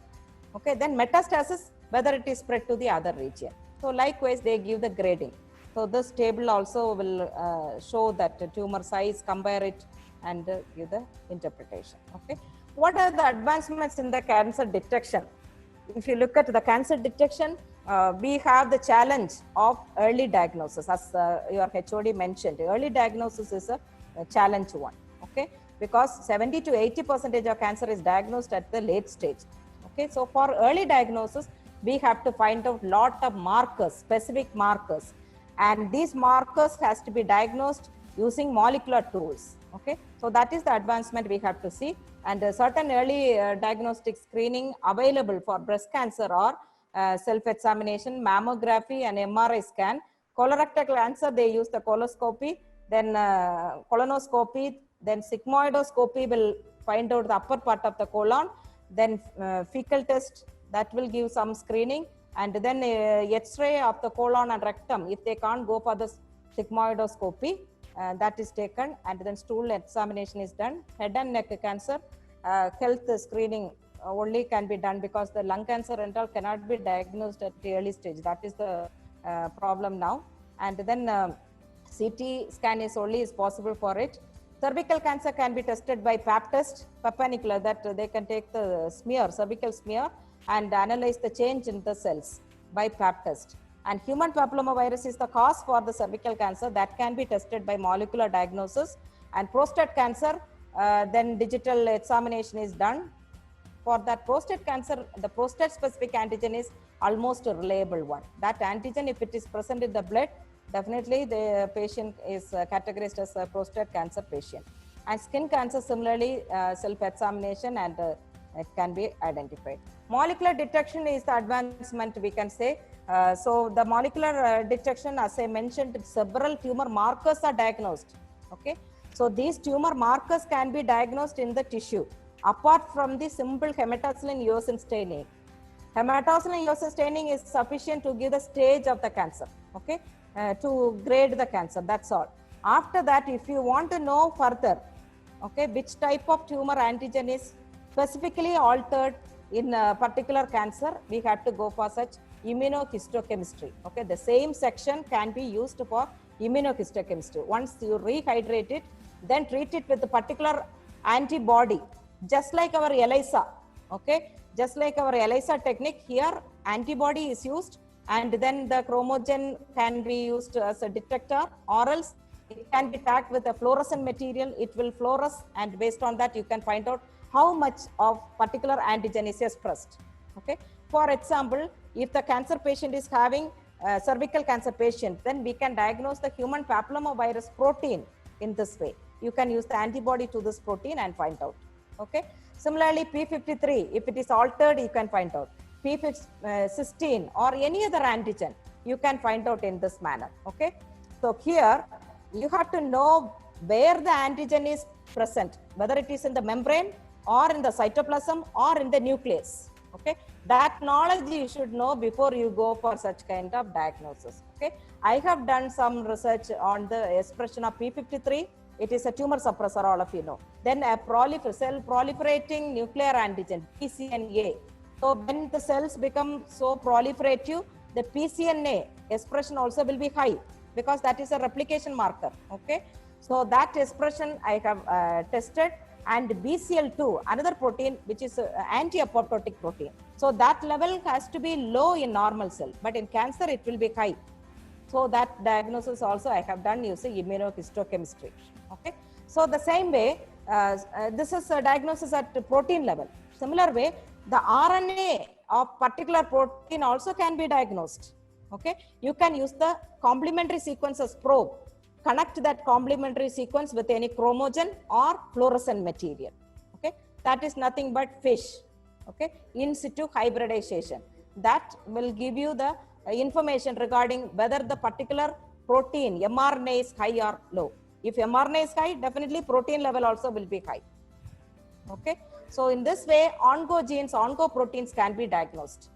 okay. Then metastasis, whether it is spread to the other region. So likewise they give the grading. So this table also will show that the tumor size, compare it, and give the interpretation, okay. What are the advancements in the cancer detection? If you look at the cancer detection, we have the challenge of early diagnosis, as your HOD mentioned. Early diagnosis is a challenge one, okay, because 70 to 80% of cancer is diagnosed at the late stage, okay. So for early diagnosis, we have to find out lot of markers, specific markers, and these markers has to be diagnosed using molecular tools, okay. So that is the advancement we have to see, and certain early diagnostic screening available for breast cancer or self-examination, mammography and MRI scan. Colorectal cancer, they use the coloscopy, then colonoscopy, then sigmoidoscopy will find out the upper part of the colon, then fecal test, that will give some screening, and then X-ray of the colon and rectum, if they can't go for the sigmoidoscopy, that is taken, and then stool examination is done. Head and neck cancer, health screening only can be done, because the lung cancer and all cannot be diagnosed at the early stage. That is the problem now. And then CT scan is possible for it. Cervical cancer can be tested by pap test, perpendicular, that they can take the smear, cervical smear, and analyze the change in the cells by pap test. And human papillomavirus is the cause for the cervical cancer, that can be tested by molecular diagnosis. And prostate cancer, then digital examination is done. For that prostate cancer, the prostate specific antigen is almost a reliable one. That antigen, if it is present in the blood, definitely the patient is categorized as a prostate cancer patient. And skin cancer, similarly, self-examination and it can be identified. Molecular detection is the advancement, we can say. So the molecular detection, as I mentioned, several tumor markers are diagnosed. Okay, so these tumor markers can be diagnosed in the tissue apart from the simple hematocylin eosin staining. Hematocylin eosin staining is sufficient to give the stage of the cancer, okay, to grade the cancer, that's all. After that, if you want to know further, okay, which type of tumor antigen is specifically altered in a particular cancer, we have to go for such immunohistochemistry. Okay, the same section can be used for immunohistochemistry. Once you rehydrate it, then treat it with a particular antibody, just like our ELISA. Okay, just like our ELISA technique, here antibody is used, and then the chromogen can be used as a detector, or else it can be tagged with a fluorescent material. It will fluoresce, and based on that you can find out how much of particular antigen is expressed. Okay, for example, if the cancer patient is having cervical cancer patient, then we can diagnose the human papillomavirus protein in this way. You can use the antibody to this protein and find out. Okay, similarly P53, if it is altered, you can find out. P16 or any other antigen, you can find out in this manner. Okay, so here you have to know where the antigen is present, whether it is in the membrane or in the cytoplasm or in the nucleus. Okay, that knowledge you should know before you go for such kind of diagnosis. Okay, I have done some research on the expression of P53. It is a tumor suppressor, all of you know. Then a cell proliferating nuclear antigen, PCNA. So when the cells become so proliferative, the PCNA expression also will be high, because that is a replication marker. Okay, so that expression I have tested. And BCL2, another protein which is anti-apoptotic protein. So that level has to be low in normal cell, but in cancer it will be high. So that diagnosis also I have done using immunohistochemistry. Okay, so the same way, this is a diagnosis at the protein level. Similar way, the RNA of particular protein also can be diagnosed. Okay, you can use the complementary sequences probe, connect that complementary sequence with any chromogen or fluorescent material. Okay, that is nothing but FISH. Okay, in situ hybridization. That will give you the information regarding whether the particular protein mRNA is high or low. If mRNA is high, definitely protein level also will be high. Okay, so in this way, oncogenes, oncoproteins can be diagnosed.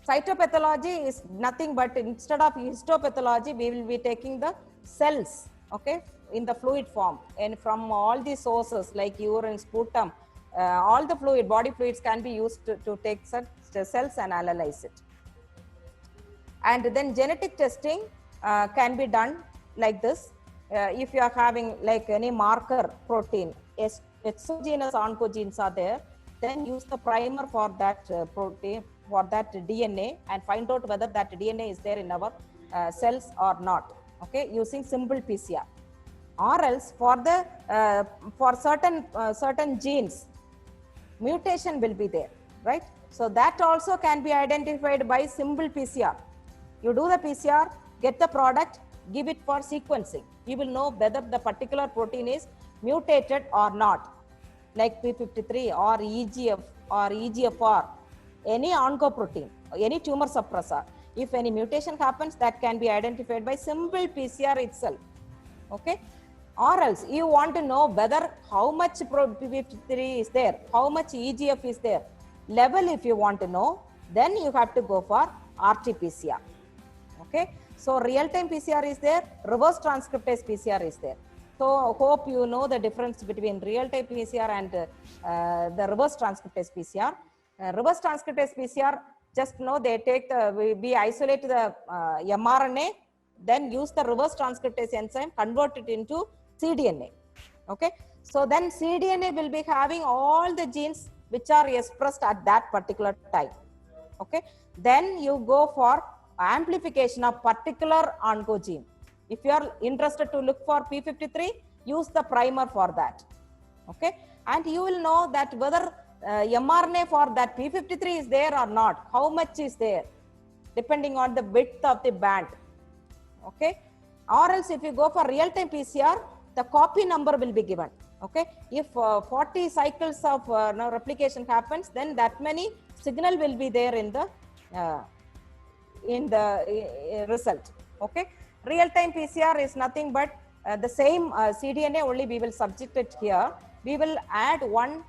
Cytopathology is nothing but, instead of histopathology, we will be taking the cells, okay, in the fluid form, and from all the sources like urine, sputum, all the body fluids can be used to take such cells and analyze it. And then genetic testing can be done like this. If you are having like any marker protein, exogenous oncogenes are there, then use the primer for that protein, for that DNA, and find out whether that DNA is there in our cells or not. Okay, using simple PCR. Or else for the for certain genes, mutation will be there, right? So that also can be identified by simple PCR. You do the PCR, get the product, give it for sequencing. You will know whether the particular protein is mutated or not, like P53 or EGF or EGFR, any oncoprotein, any tumor suppressor. If any mutation happens, that can be identified by simple PCR itself. Okay, or else you want to know whether how much P53 is there, how much EGF is there, level if you want to know, then you have to go for RT-PCR. Okay, so real-time PCR is there, reverse transcriptase PCR is there. So hope you know the difference between real-time PCR and the reverse transcriptase PCR. Reverse transcriptase PCR, just know they take we isolate the mRNA, then use the reverse transcriptase enzyme, convert it into cDNA. Okay, so then cDNA will be having all the genes which are expressed at that particular time. Okay, then you go for amplification of particular oncogene. If you are interested to look for P53, use the primer for that. Okay, and you will know that whether mRNA for that P53 is there or not, how much is there, depending on the width of the band. Okay, or else if you go for real-time PCR, the copy number will be given. Okay, if 40 cycles of replication happens, then that many signal will be there in the result. Okay, real-time PCR is nothing but the same cDNA, only we will subject it here. We will add one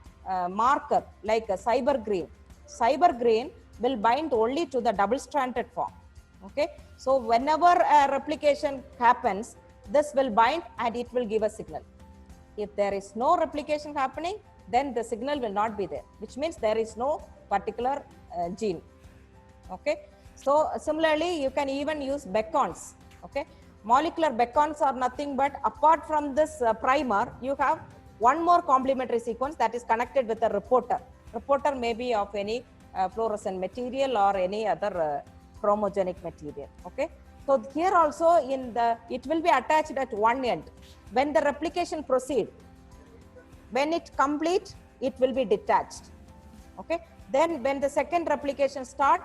marker like a cyber green. Cyber green will bind only to the double-stranded form. Okay, so whenever a replication happens, this will bind and it will give a signal. If there is no replication happening, then the signal will not be there, which means there is no particular gene. Okay, so similarly, you can even use beacons. Okay, molecular beacons are nothing but apart from this primer, you have one more complementary sequence that is connected with a reporter. Reporter may be of any fluorescent material or any other chromogenic material. Okay, so here also it will be attached at one end. When the replication proceed, when it complete, it will be detached. Okay, then when the second replication start,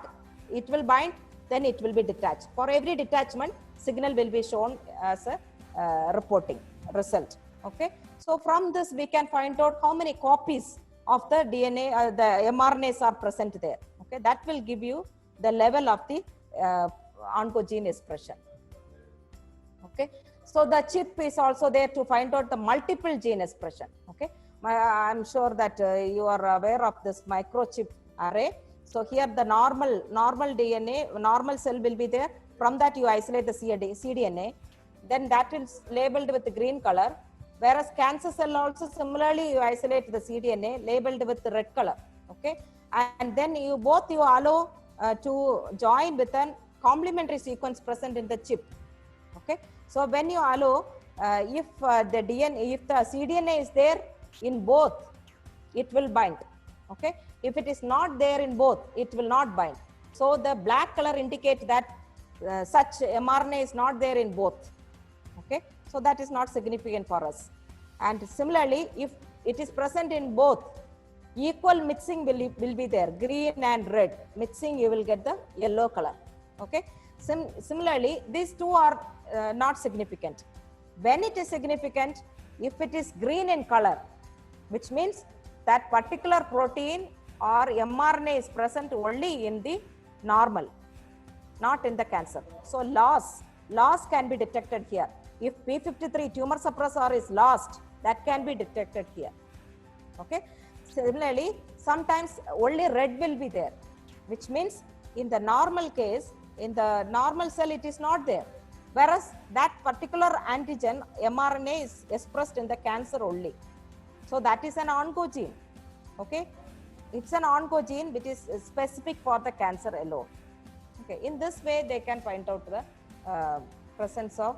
it will bind, then it will be detached. For every detachment, signal will be shown as a reporting result. Okay, so from this we can find out how many copies of the DNA, the mRNAs are present there. Okay, that will give you the level of the oncogene expression. Okay, so the chip is also there to find out the multiple gene expression. Okay, I'm sure that you are aware of this microchip array. So here the normal DNA, normal cell will be there. From that you isolate the cDNA. Then that is labeled with the green color. Whereas cancer cell also similarly you isolate the cDNA labeled with the red color. Okay, and then you allow to join with an complementary sequence present in the chip. Okay, so when you allow, if the cDNA is there in both, it will bind. Okay, if it is not there in both, it will not bind. So the black color indicates that such mRNA is not there in both. Okay, so that is not significant for us. And similarly, if it is present in both, equal mixing will be there, green and red mixing, you will get the yellow color. Okay, similarly, these two are not significant. When it is significant, if it is green in color, which means that particular protein or mRNA is present only in the normal, not in the cancer. So loss can be detected here. If P53 tumor suppressor is lost, that can be detected here. Okay, similarly, sometimes only red will be there, which means in the normal case, in the normal cell it is not there, whereas that particular antigen mRNA is expressed in the cancer only. So that is an oncogene. Okay, it's an oncogene which is specific for the cancer alone. Okay, in this way they can find out the presence of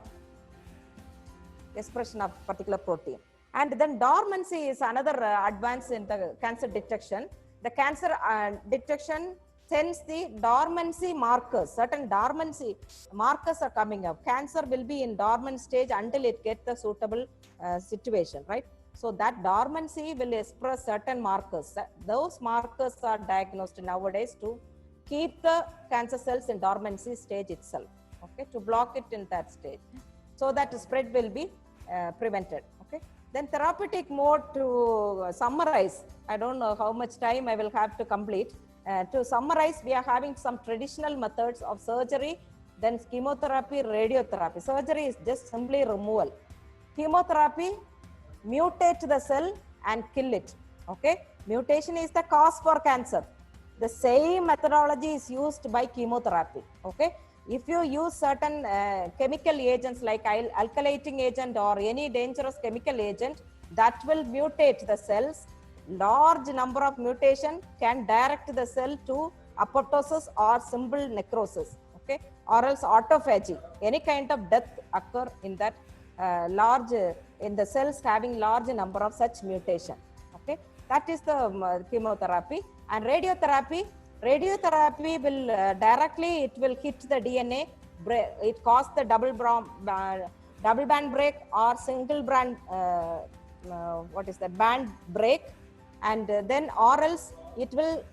expression of particular protein. And then dormancy is another advance in the cancer detection. The cancer detection sends the dormancy markers. Certain dormancy markers are coming up. Cancer will be in dormant stage until it gets the suitable situation, right? So that dormancy will express certain markers. Those markers are diagnosed nowadays to keep the cancer cells in dormancy stage itself. Okay, to block it in that stage, so that spread will be prevented. Okay, then therapeutic mode, to summarize, I don't know how much time I will have to complete. To summarize, we are having some traditional methods of surgery, then chemotherapy, radiotherapy. Surgery is just simply removal. Chemotherapy, mutate the cell and kill it. Okay, mutation is the cause for cancer. The same methodology is used by chemotherapy. Okay, if you use certain chemical agents like alkylating agent or any dangerous chemical agent, that will mutate the cells. Large number of mutation can direct the cell to apoptosis or simple necrosis. Okay, or else autophagy. Any kind of death occur in that in the cells having large number of such mutation. Okay, that is the chemotherapy. And radiotherapy will directly, it will hit the DNA. It causes the double band break or single band band break, and then or else it will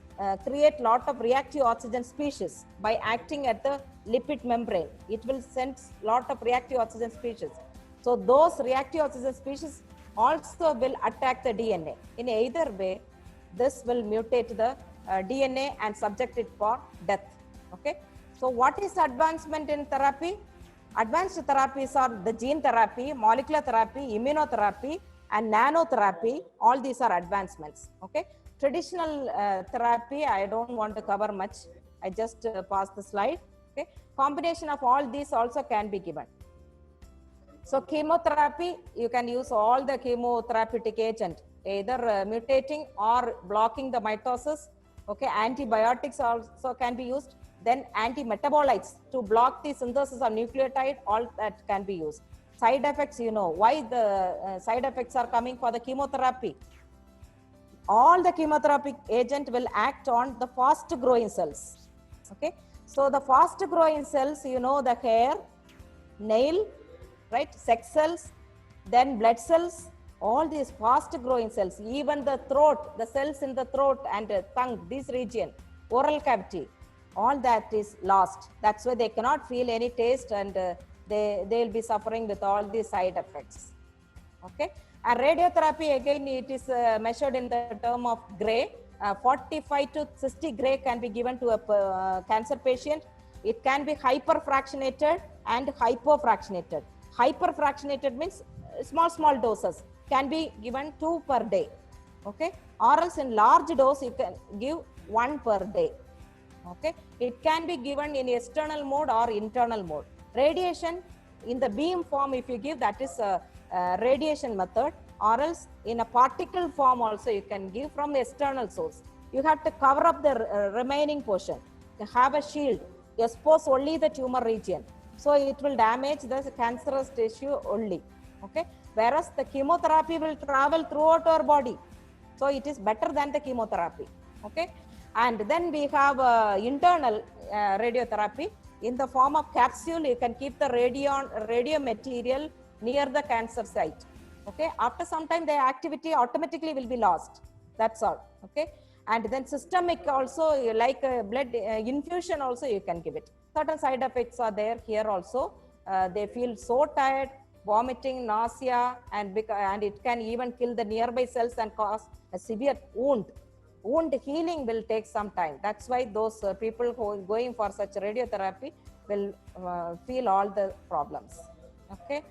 create lot of reactive oxygen species by acting at the lipid membrane. It will send lot of reactive oxygen species. So those reactive oxygen species also will attack the DNA. In either way, this will mutate the DNA and subject it for death. Okay. So what is advancement in therapy? Advanced therapies are the gene therapy, molecular therapy, immunotherapy, and nanotherapy. All these are advancements. Okay. Traditional therapy, I don't want to cover much. I just pass the slide. Okay. Combination of all these also can be given. So chemotherapy, you can use all the chemotherapeutic agent, either mutating or blocking the mitosis. Okay. Antibiotics also can be used. Then anti-metabolites to block the synthesis of nucleotide, all that can be used. Side effects, you know, why the side effects are coming for the chemotherapy. All the chemotherapeutic agent will act on the fast growing cells. Okay. So the fast growing cells, you know, the hair, nail, right, sex cells, then blood cells, all these fast growing cells, even the throat, the cells in the throat and tongue, this region, oral cavity, all that is lost. That's why they cannot feel any taste, and they'll be suffering with all these side effects. Okay. And radiotherapy, again, it is measured in the term of gray. 45 to 60 gray can be given to a cancer patient. It can be hyperfractionated and hypofractionated. Hyperfractionated means small doses, can be given 2 per day. Okay. Or else in large dose, you can give 1 per day. Okay. It can be given in external mode or internal mode. Radiation in the beam form, if you give, that is a radiation method, or else in a particle form also you can give from the external source. You have to cover up the remaining portion. You have a shield, expose only the tumor region. So it will damage the cancerous tissue only. Okay. Whereas the chemotherapy will travel throughout our body. So it is better than the chemotherapy. Okay. And then we have internal radiotherapy in the form of capsule. You can keep the radio material near the cancer site. Okay. After some time, the activity automatically will be lost. That's all. Okay. And then systemic also, like blood infusion also you can give it. Certain side effects are there here also. They feel so tired, vomiting, nausea, and it can even kill the nearby cells and cause a severe wound. Wound healing will take some time. That's why those people who are going for such radiotherapy will feel all the problems. Okay.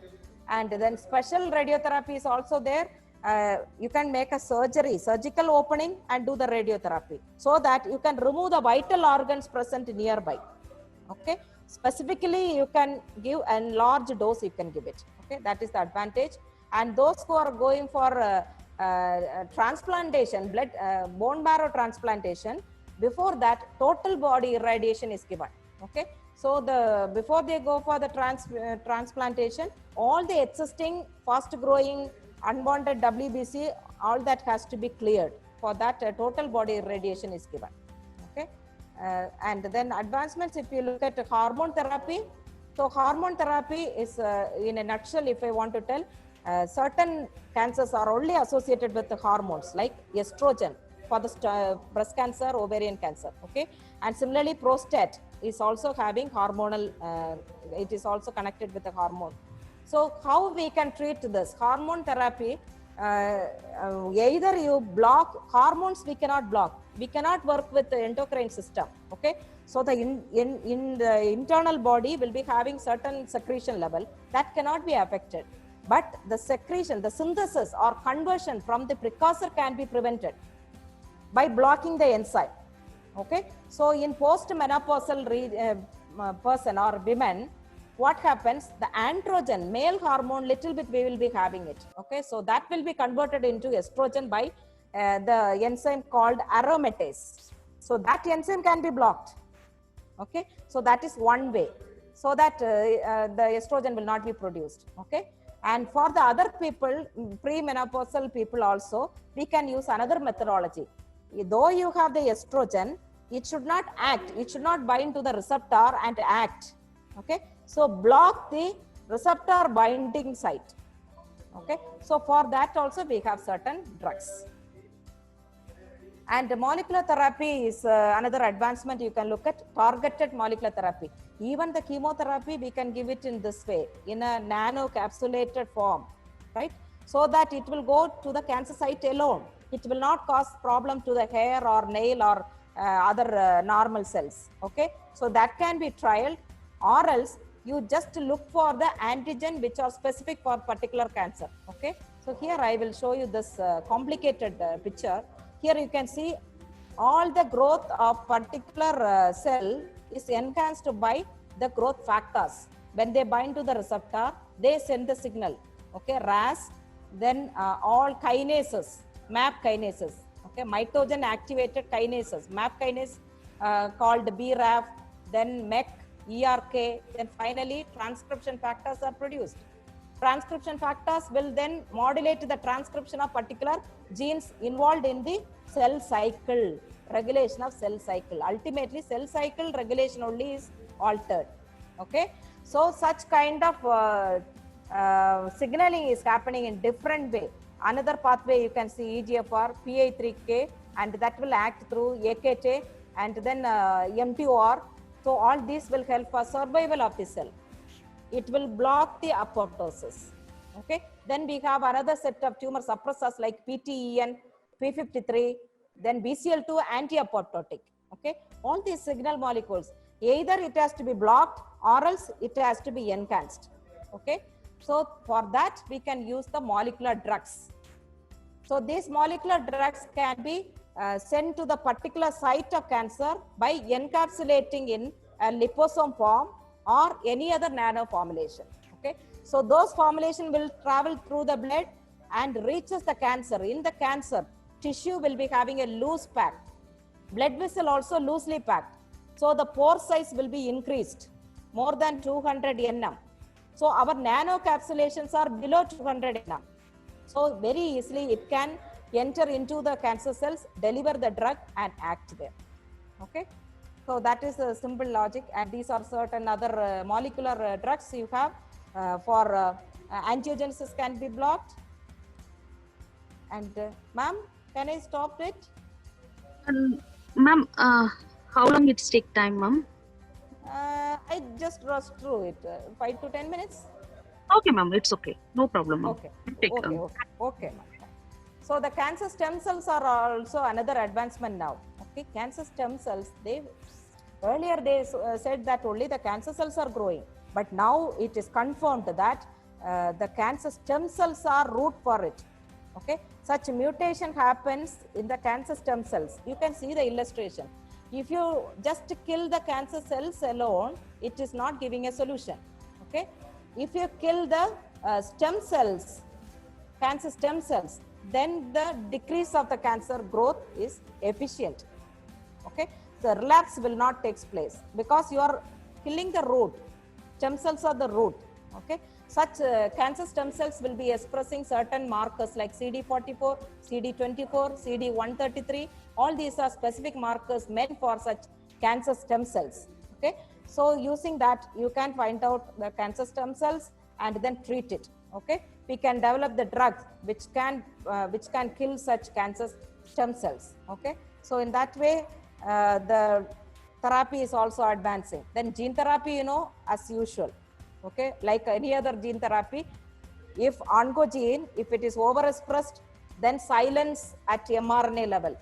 And then special radiotherapy is also there. You can make a surgical opening and do the radiotherapy so that you can remove the vital organs present nearby. Okay. Specifically, you can give a large dose, you can give it. Okay. That is the advantage. And those who are going for transplantation, bone marrow transplantation, before that total body irradiation is given. Okay. So before they go for the transplantation, all the existing fast growing unwanted WBC, all that has to be cleared. For that total body irradiation is given. Okay. And then advancements, if you look at hormone therapy. So hormone therapy is in a nutshell, if I want to tell, certain cancers are only associated with the hormones like estrogen for the breast cancer, ovarian cancer. Okay. And similarly, prostate is also having hormonal, it is also connected with the hormone. So how we can treat this? Hormone therapy, either you block hormones, we cannot block. We cannot work with the endocrine system. Okay. So the in the internal body will be having certain secretion level that cannot be affected. But the secretion, the synthesis or conversion from the precursor can be prevented by blocking the enzyme. Okay. So in post-menopausal person or women, what happens? The androgen, male hormone, little bit we will be having it. Okay. So that will be converted into estrogen by the enzyme called aromatase. So that enzyme can be blocked. Okay. So that is one way, so that the estrogen will not be produced. Okay. And for the other people, premenopausal people also, we can use another methodology. Though you have the estrogen, it should not act, it should not bind to the receptor and act. Okay. So block the receptor binding site. Okay. So for that also we have certain drugs. And molecular therapy is another advancement. You can look at targeted molecular therapy. Even the chemotherapy, we can give it in this way, in a nano capsulated form, right? so that it will go to the cancer site alone. It will not cause problem to the hair or nail or other normal cells. Okay, so that can be trialed, or else you just look for the antigen which are specific for particular cancer. Okay, so here I will show you this complicated picture. Here you can see all the growth of particular cell is enhanced by the growth factors. When they bind to the receptor, they send the signal. Okay, RAS, then all kinases, MAP kinases. Okay, mitogen activated kinases, MAP kinase called BRAF, then MEK, ERK, then finally transcription factors are produced. Transcription factors will then modulate the transcription of particular genes involved in the cell cycle, regulation of cell cycle. Ultimately, cell cycle regulation only is altered. Okay, so such kind of signaling is happening in different way. Another pathway you can see EGFR, PI3K, and that will act through AKT and then mTOR. So all these will help for survival of the cell. It will block the apoptosis. Okay. Then we have another set of tumor suppressors like PTEN, P53, then BCL2 anti-apoptotic. Okay. All these signal molecules, either it has to be blocked or else it has to be enhanced. Okay. So for that we can use the molecular drugs. So these molecular drugs can be sent to the particular site of cancer by encapsulating in a liposome form or any other nano formulation. Okay, so those formulation will travel through the blood and reaches the cancer. In the cancer, tissue will be having a loose pack, blood vessel also loosely packed. So the pore size will be increased more than 200 nm. So our nano capsulations are below 200 nm. So very easily it can enter into the cancer cells, deliver the drug and act there. Okay. So that is a simple logic, and these are certain other molecular drugs you have for angiogenesis can be blocked. And ma'am, can I stop it? Ma'am, how long it take time, ma'am? I just rushed through it, 5 to 10 minutes. Okay, ma'am, it's okay. No problem, ma'am. Okay, okay, ma'am. So the cancer stem cells are also another advancement now. Okay, cancer stem cells, earlier they said that only the cancer cells are growing, but now it is confirmed that the cancer stem cells are root for it. Okay, such mutation happens in the cancer stem cells. You can see the illustration. If you just kill the cancer cells alone, it is not giving a solution. Okay, if you kill the stem cells, cancer stem cells, then the decrease of the cancer growth is efficient. Okay, the relapse will not take place because you are killing the root. Stem cells are the root. Okay, such cancer stem cells will be expressing certain markers like CD44, CD24, CD133. All these are specific markers meant for such cancer stem cells. Okay, so using that you can find out the cancer stem cells and then treat it. Okay, we can develop the drug which can kill such cancer stem cells. Okay, so in that way the therapy is also advancing. Then gene therapy, you know, as usual. Okay, like any other gene therapy, if oncogene, if it is overexpressed, then silence at mRNA level.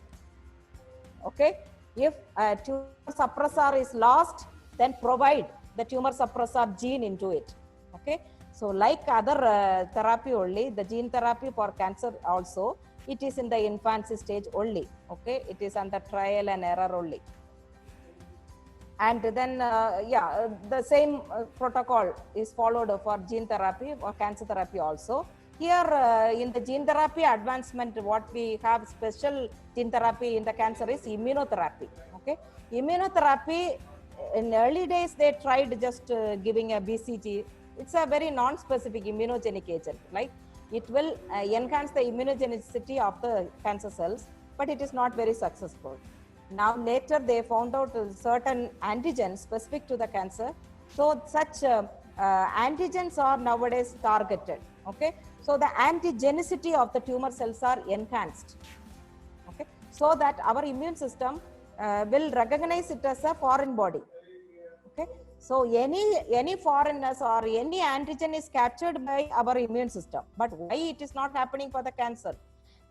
Okay, if a tumor suppressor is lost, then provide the tumor suppressor gene into it. Okay, so like other therapy only, the gene therapy for cancer also, it is in the infancy stage only. Okay, it is under trial and error only. And then, the same protocol is followed for gene therapy or cancer therapy also. Here in the gene therapy advancement, what we have special gene therapy in the cancer is immunotherapy. Okay, immunotherapy in early days they tried just giving a BCG. It's a very non-specific immunogenic agent. Like it will enhance the immunogenicity of the cancer cells, but it is not very successful. Now later they found out certain antigens specific to the cancer. So such antigens are nowadays targeted. Okay, so the antigenicity of the tumor cells are enhanced. Okay, so that our immune system will recognize it as a foreign body. Okay, So any foreigners or any antigen is captured by our immune system. But why it is not happening for the cancer?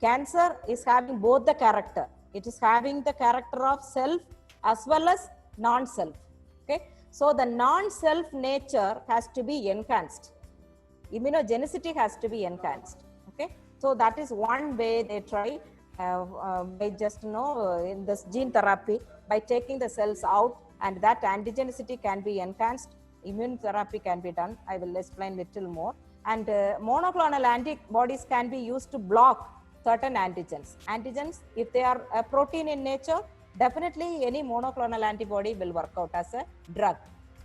Cancer is having both the character. It is having the character of self as well as non-self. Okay. So the non-self nature has to be enhanced. Immunogenicity has to be enhanced. Okay. So that is one way they try by just in this gene therapy, by taking the cells out, and that antigenicity can be enhanced. Immune therapy can be done. I will explain little more. And monoclonal antibodies can be used to block certain antigens. Antigens, if they are a protein in nature, definitely any monoclonal antibody will work out as a drug.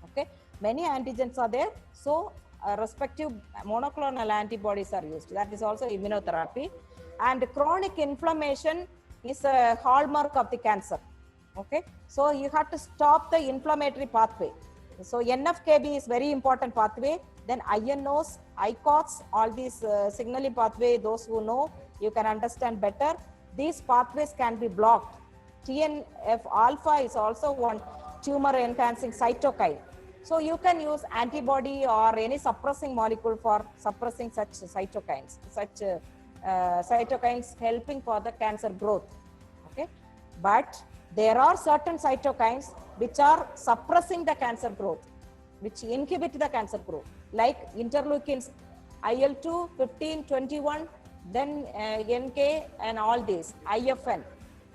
Okay, many antigens are there, so respective monoclonal antibodies are used. That is also immunotherapy. And chronic inflammation is a hallmark of the cancer. Okay, so you have to stop the inflammatory pathway. So NF-kB is very important pathway. Then INOs, ICOTS, all these signaling pathway, those who know, you can understand better. These pathways can be blocked. TNF-alpha is also one tumor enhancing cytokine. So you can use antibody or any suppressing molecule for suppressing such cytokines, cytokines helping for the cancer growth. Okay, but there are certain cytokines which are suppressing the cancer growth, which inhibit the cancer growth, like interleukins, IL-2, 15, 21, then NK and all these, IFN.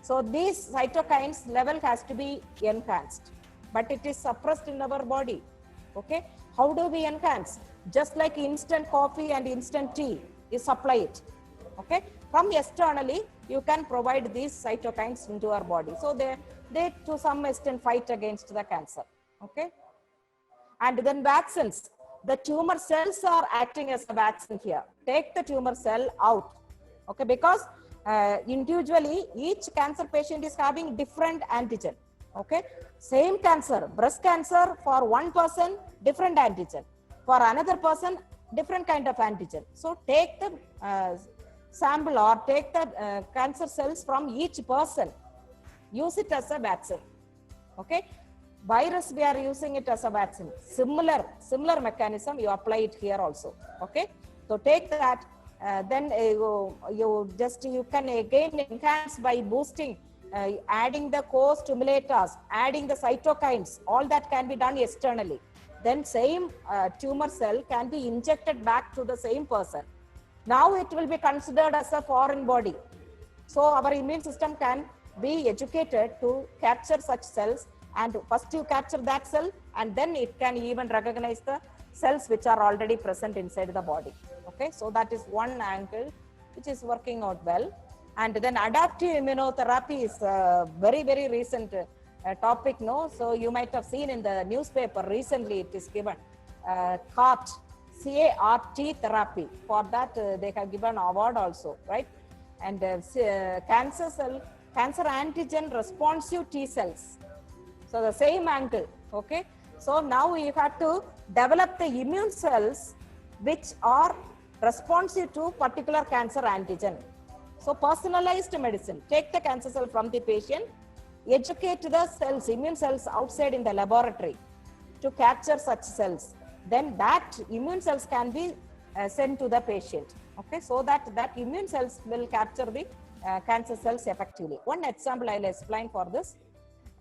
So these cytokines level has to be enhanced, but it is suppressed in our body. Okay, how do we enhance? Just like instant coffee and instant tea, you supply it. Okay, from externally you can provide these cytokines into our body, so they to some extent fight against the cancer. Okay, and then vaccines. The tumor cells are acting as a vaccine here. Take the tumor cell out. Okay, because individually each cancer patient is having different antigen. Okay, same cancer, breast cancer, for one person different antigen, for another person different kind of antigen. So take the sample or take the cancer cells from each person, use it as a vaccine. Okay, virus, we are using it as a vaccine. Similar mechanism, you apply it here also. Okay, so take that, then you can again enhance by boosting, adding the co-stimulators, adding the cytokines, all that can be done externally. Then same tumor cell can be injected back to the same person. Now it will be considered as a foreign body. So our immune system can be educated to capture such cells, and first you capture that cell, and then it can even recognize the cells which are already present inside the body. Okay, so that is one angle which is working out well. And then adaptive immunotherapy is a very, very recent topic, no? So you might have seen in the newspaper recently, it is given CART, C-A-R-T therapy. For that they have given award also, right? And cancer antigen responsive T cells. So the same angle. Okay, so now you have to develop the immune cells which are responsive to particular cancer antigen. So personalized medicine, take the cancer cell from the patient, educate the cells, immune cells outside in the laboratory to capture such cells. Then that immune cells can be sent to the patient. Okay, so that immune cells will capture the cancer cells effectively. One example I will explain for this,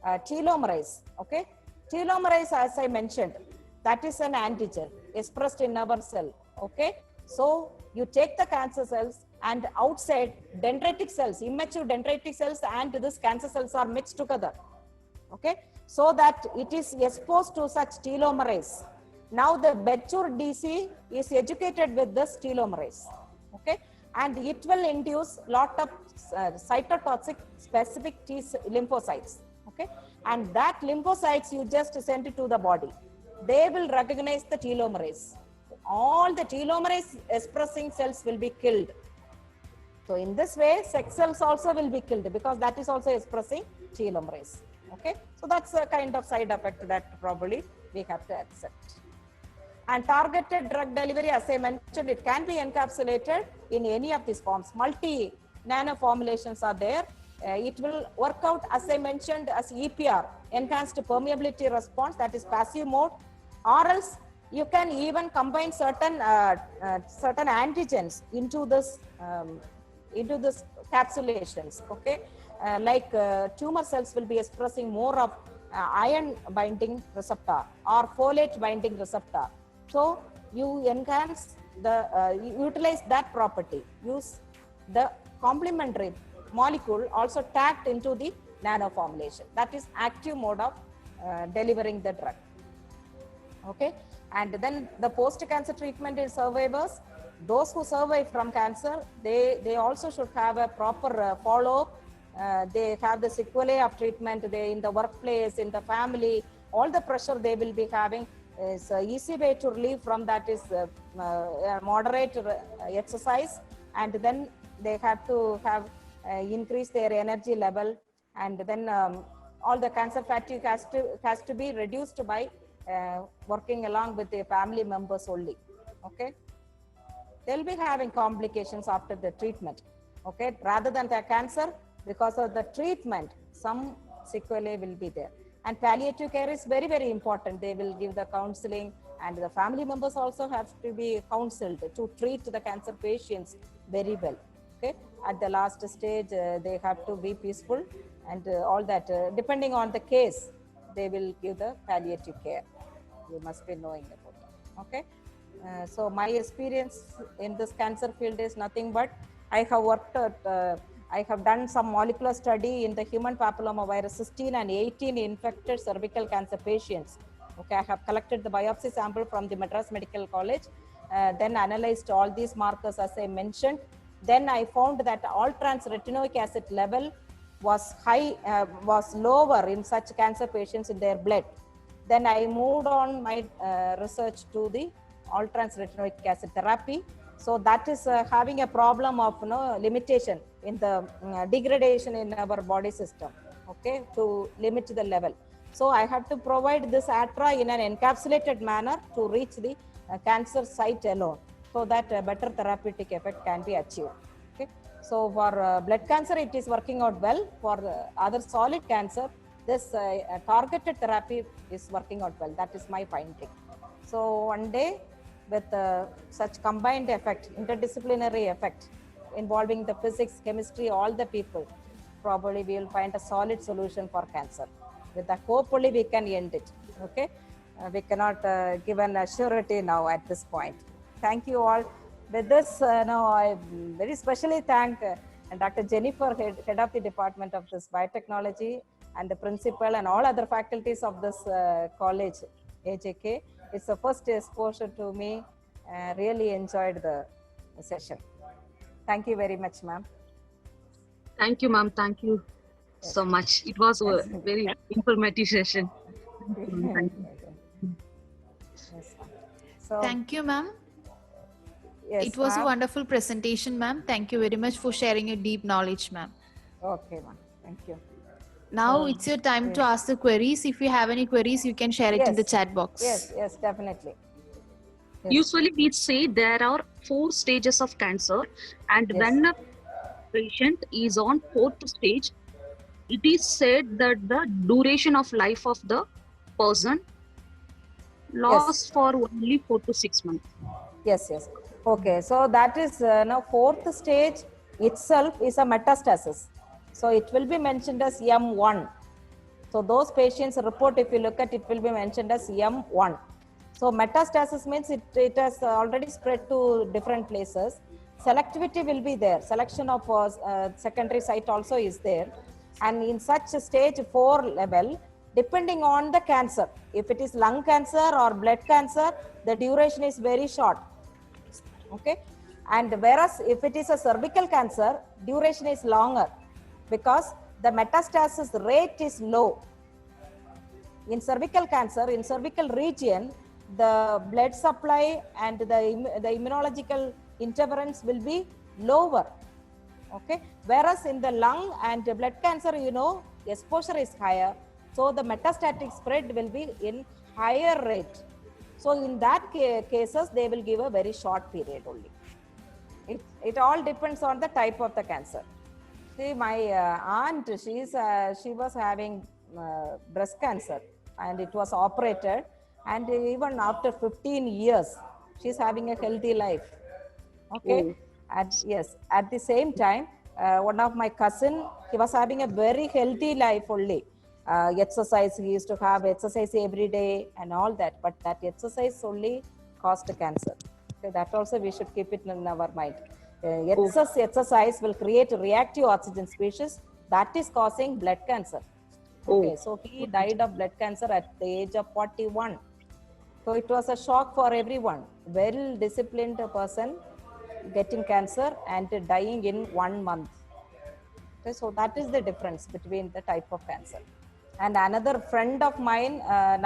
telomerase. Okay, telomerase, as I mentioned, that is an antigen expressed in our cell. Okay, so you take the cancer cells, and outside dendritic cells, immature dendritic cells and this cancer cells are mixed together. Okay, so that it is exposed to such telomerase. Now the mature DC is educated with this telomerase. Okay, and it will induce lot of cytotoxic specific T lymphocytes. Okay, and that lymphocytes you just send it to the body. They will recognize the telomerase. All the telomerase expressing cells will be killed. So in this way, sex cells also will be killed because that is also expressing telomerase. Okay, so that's a kind of side effect that probably we have to accept. And targeted drug delivery, as I mentioned, it can be encapsulated in any of these forms. Multi nano formulations are there. it will work out, as I mentioned, as EPR, enhanced permeability response, that is passive mode, or else you can even combine certain antigens into this capsulations. Okay, tumor cells will be expressing more of iron binding receptor or folate binding receptor. So you enhance you utilize that property, use the complementary molecule also tagged into the nano formulation. That is active mode of delivering the drug. Okay, and then the post-cancer treatment in survivors, those who survive from cancer, they also should have a proper follow-up. They have the sequelae of treatment, they in the workplace, in the family, all the pressure they will be having. Is easy way to relieve from that is moderate exercise, and then they have to have increase their energy level, and then all the cancer fatigue has to be reduced by working along with their family members only. Okay, they'll be having complications after the treatment. Okay, rather than the cancer, because of the treatment, some sequelae will be there. And palliative care is very, very important. They will give the counseling, and the family members also have to be counseled to treat the cancer patients very well. Okay, at the last stage, they have to be peaceful, and all that. Depending on the case, they will give the palliative care. You must be knowing about that. Okay, so my experience in this cancer field is nothing but I have worked at. I have done some molecular study in the human papillomavirus 16 and 18 infected cervical cancer patients. Okay, I have collected the biopsy sample from the Madras Medical College, then analyzed all these markers as I mentioned. Then I found that all trans retinoic acid level was high, was lower in such cancer patients in their blood. Then I moved on my research to the all trans retinoic acid therapy. So that is having a problem of limitation in the degradation in our body system, okay, to limit the level. So I have to provide this ATRA in an encapsulated manner to reach the cancer site alone, so that a better therapeutic effect can be achieved. Okay, so for blood cancer it is working out well. For other solid cancer, this targeted therapy is working out well. That is my finding. So one day, with such combined effect, interdisciplinary effect, involving the physics, chemistry, all the people, probably we will find a solid solution for cancer. With the hope only we can end it. Okay, we cannot give an assurity now at this point. Thank you all. With this, now I very specially thank Dr. Jennifer, head of the department of this biotechnology, and the principal and all other faculties of this college, AJK. It's the first exposure to me. Really enjoyed the session. Thank you very much, ma'am. Thank you, ma'am. Thank you so much. It was a very informative session. Thank you. Yes, so, thank you, ma'am. Yes, it was a wonderful presentation, ma'am. Thank you very much for sharing your deep knowledge, ma'am. Okay, ma'am. Thank you. Now it's your time to ask the queries. If you have any queries, you can share it in the chat box. Yes, definitely. Yes. Usually we say there are 4 stages of cancer, and when a patient is on 4th stage, it is said that the duration of life of the person lasts for only 4 to 6 months. Yes. Okay, so that is now 4th stage itself is a metastasis. So it will be mentioned as M1. So those patients report, if you look at it, will be mentioned as M1. So metastasis means it has already spread to different places. Selectivity will be there. Selection of secondary site also is there. And in such a stage 4 level, depending on the cancer, if it is lung cancer or blood cancer, the duration is very short. Okay. And whereas if it is a cervical cancer, duration is longer, because the metastasis rate is low. In cervical cancer, in cervical region, the blood supply and the immunological interference will be lower. Okay, whereas in the lung and the blood cancer, exposure is higher, so the metastatic spread will be in higher rate. So in that cases, they will give a very short period only. It all depends on the type of the cancer. See, my aunt, she was having breast cancer and it was operated. And even after 15 years, she's having a healthy life. Okay. Yes, at the same time, one of my cousin, he was having a very healthy life only. Exercise, he used to have exercise every day and all that, but that exercise only caused cancer. Okay, that also we should keep it in our mind. Excess exercise will create reactive oxygen species that is causing blood cancer. Okay, so he died of blood cancer at the age of 41. So it was a shock for everyone. Well disciplined person getting cancer and dying in 1 month. Okay, so that is the difference between the type of cancer. And another friend of mine,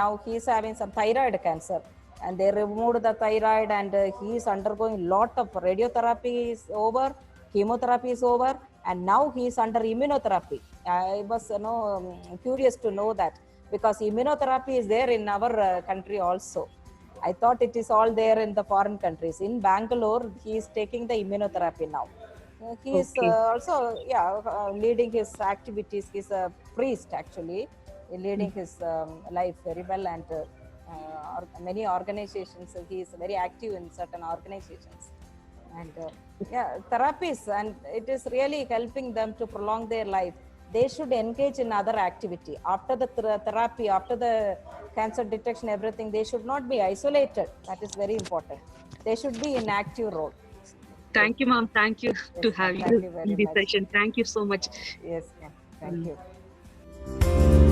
now he is having some thyroid cancer and they removed the thyroid and he is undergoing lot of radiotherapy is over, chemotherapy is over, and now he is under immunotherapy. I was curious to know that because immunotherapy is there in our country also. I thought it is all there in the foreign countries. In Bangalore, he is taking the immunotherapy now. He is also, leading his activities. He's a priest actually, leading his life very well, and many organizations. He is very active in certain organizations, and therapies, and it is really helping them to prolong their life. They should engage in other activity after the therapy, after the cancer detection, everything. They should not be isolated. That is very important. They should be in active role. Thank you, ma'am. Thank you to have you in this session. Thank you so much. Yes, ma'am. Thank you.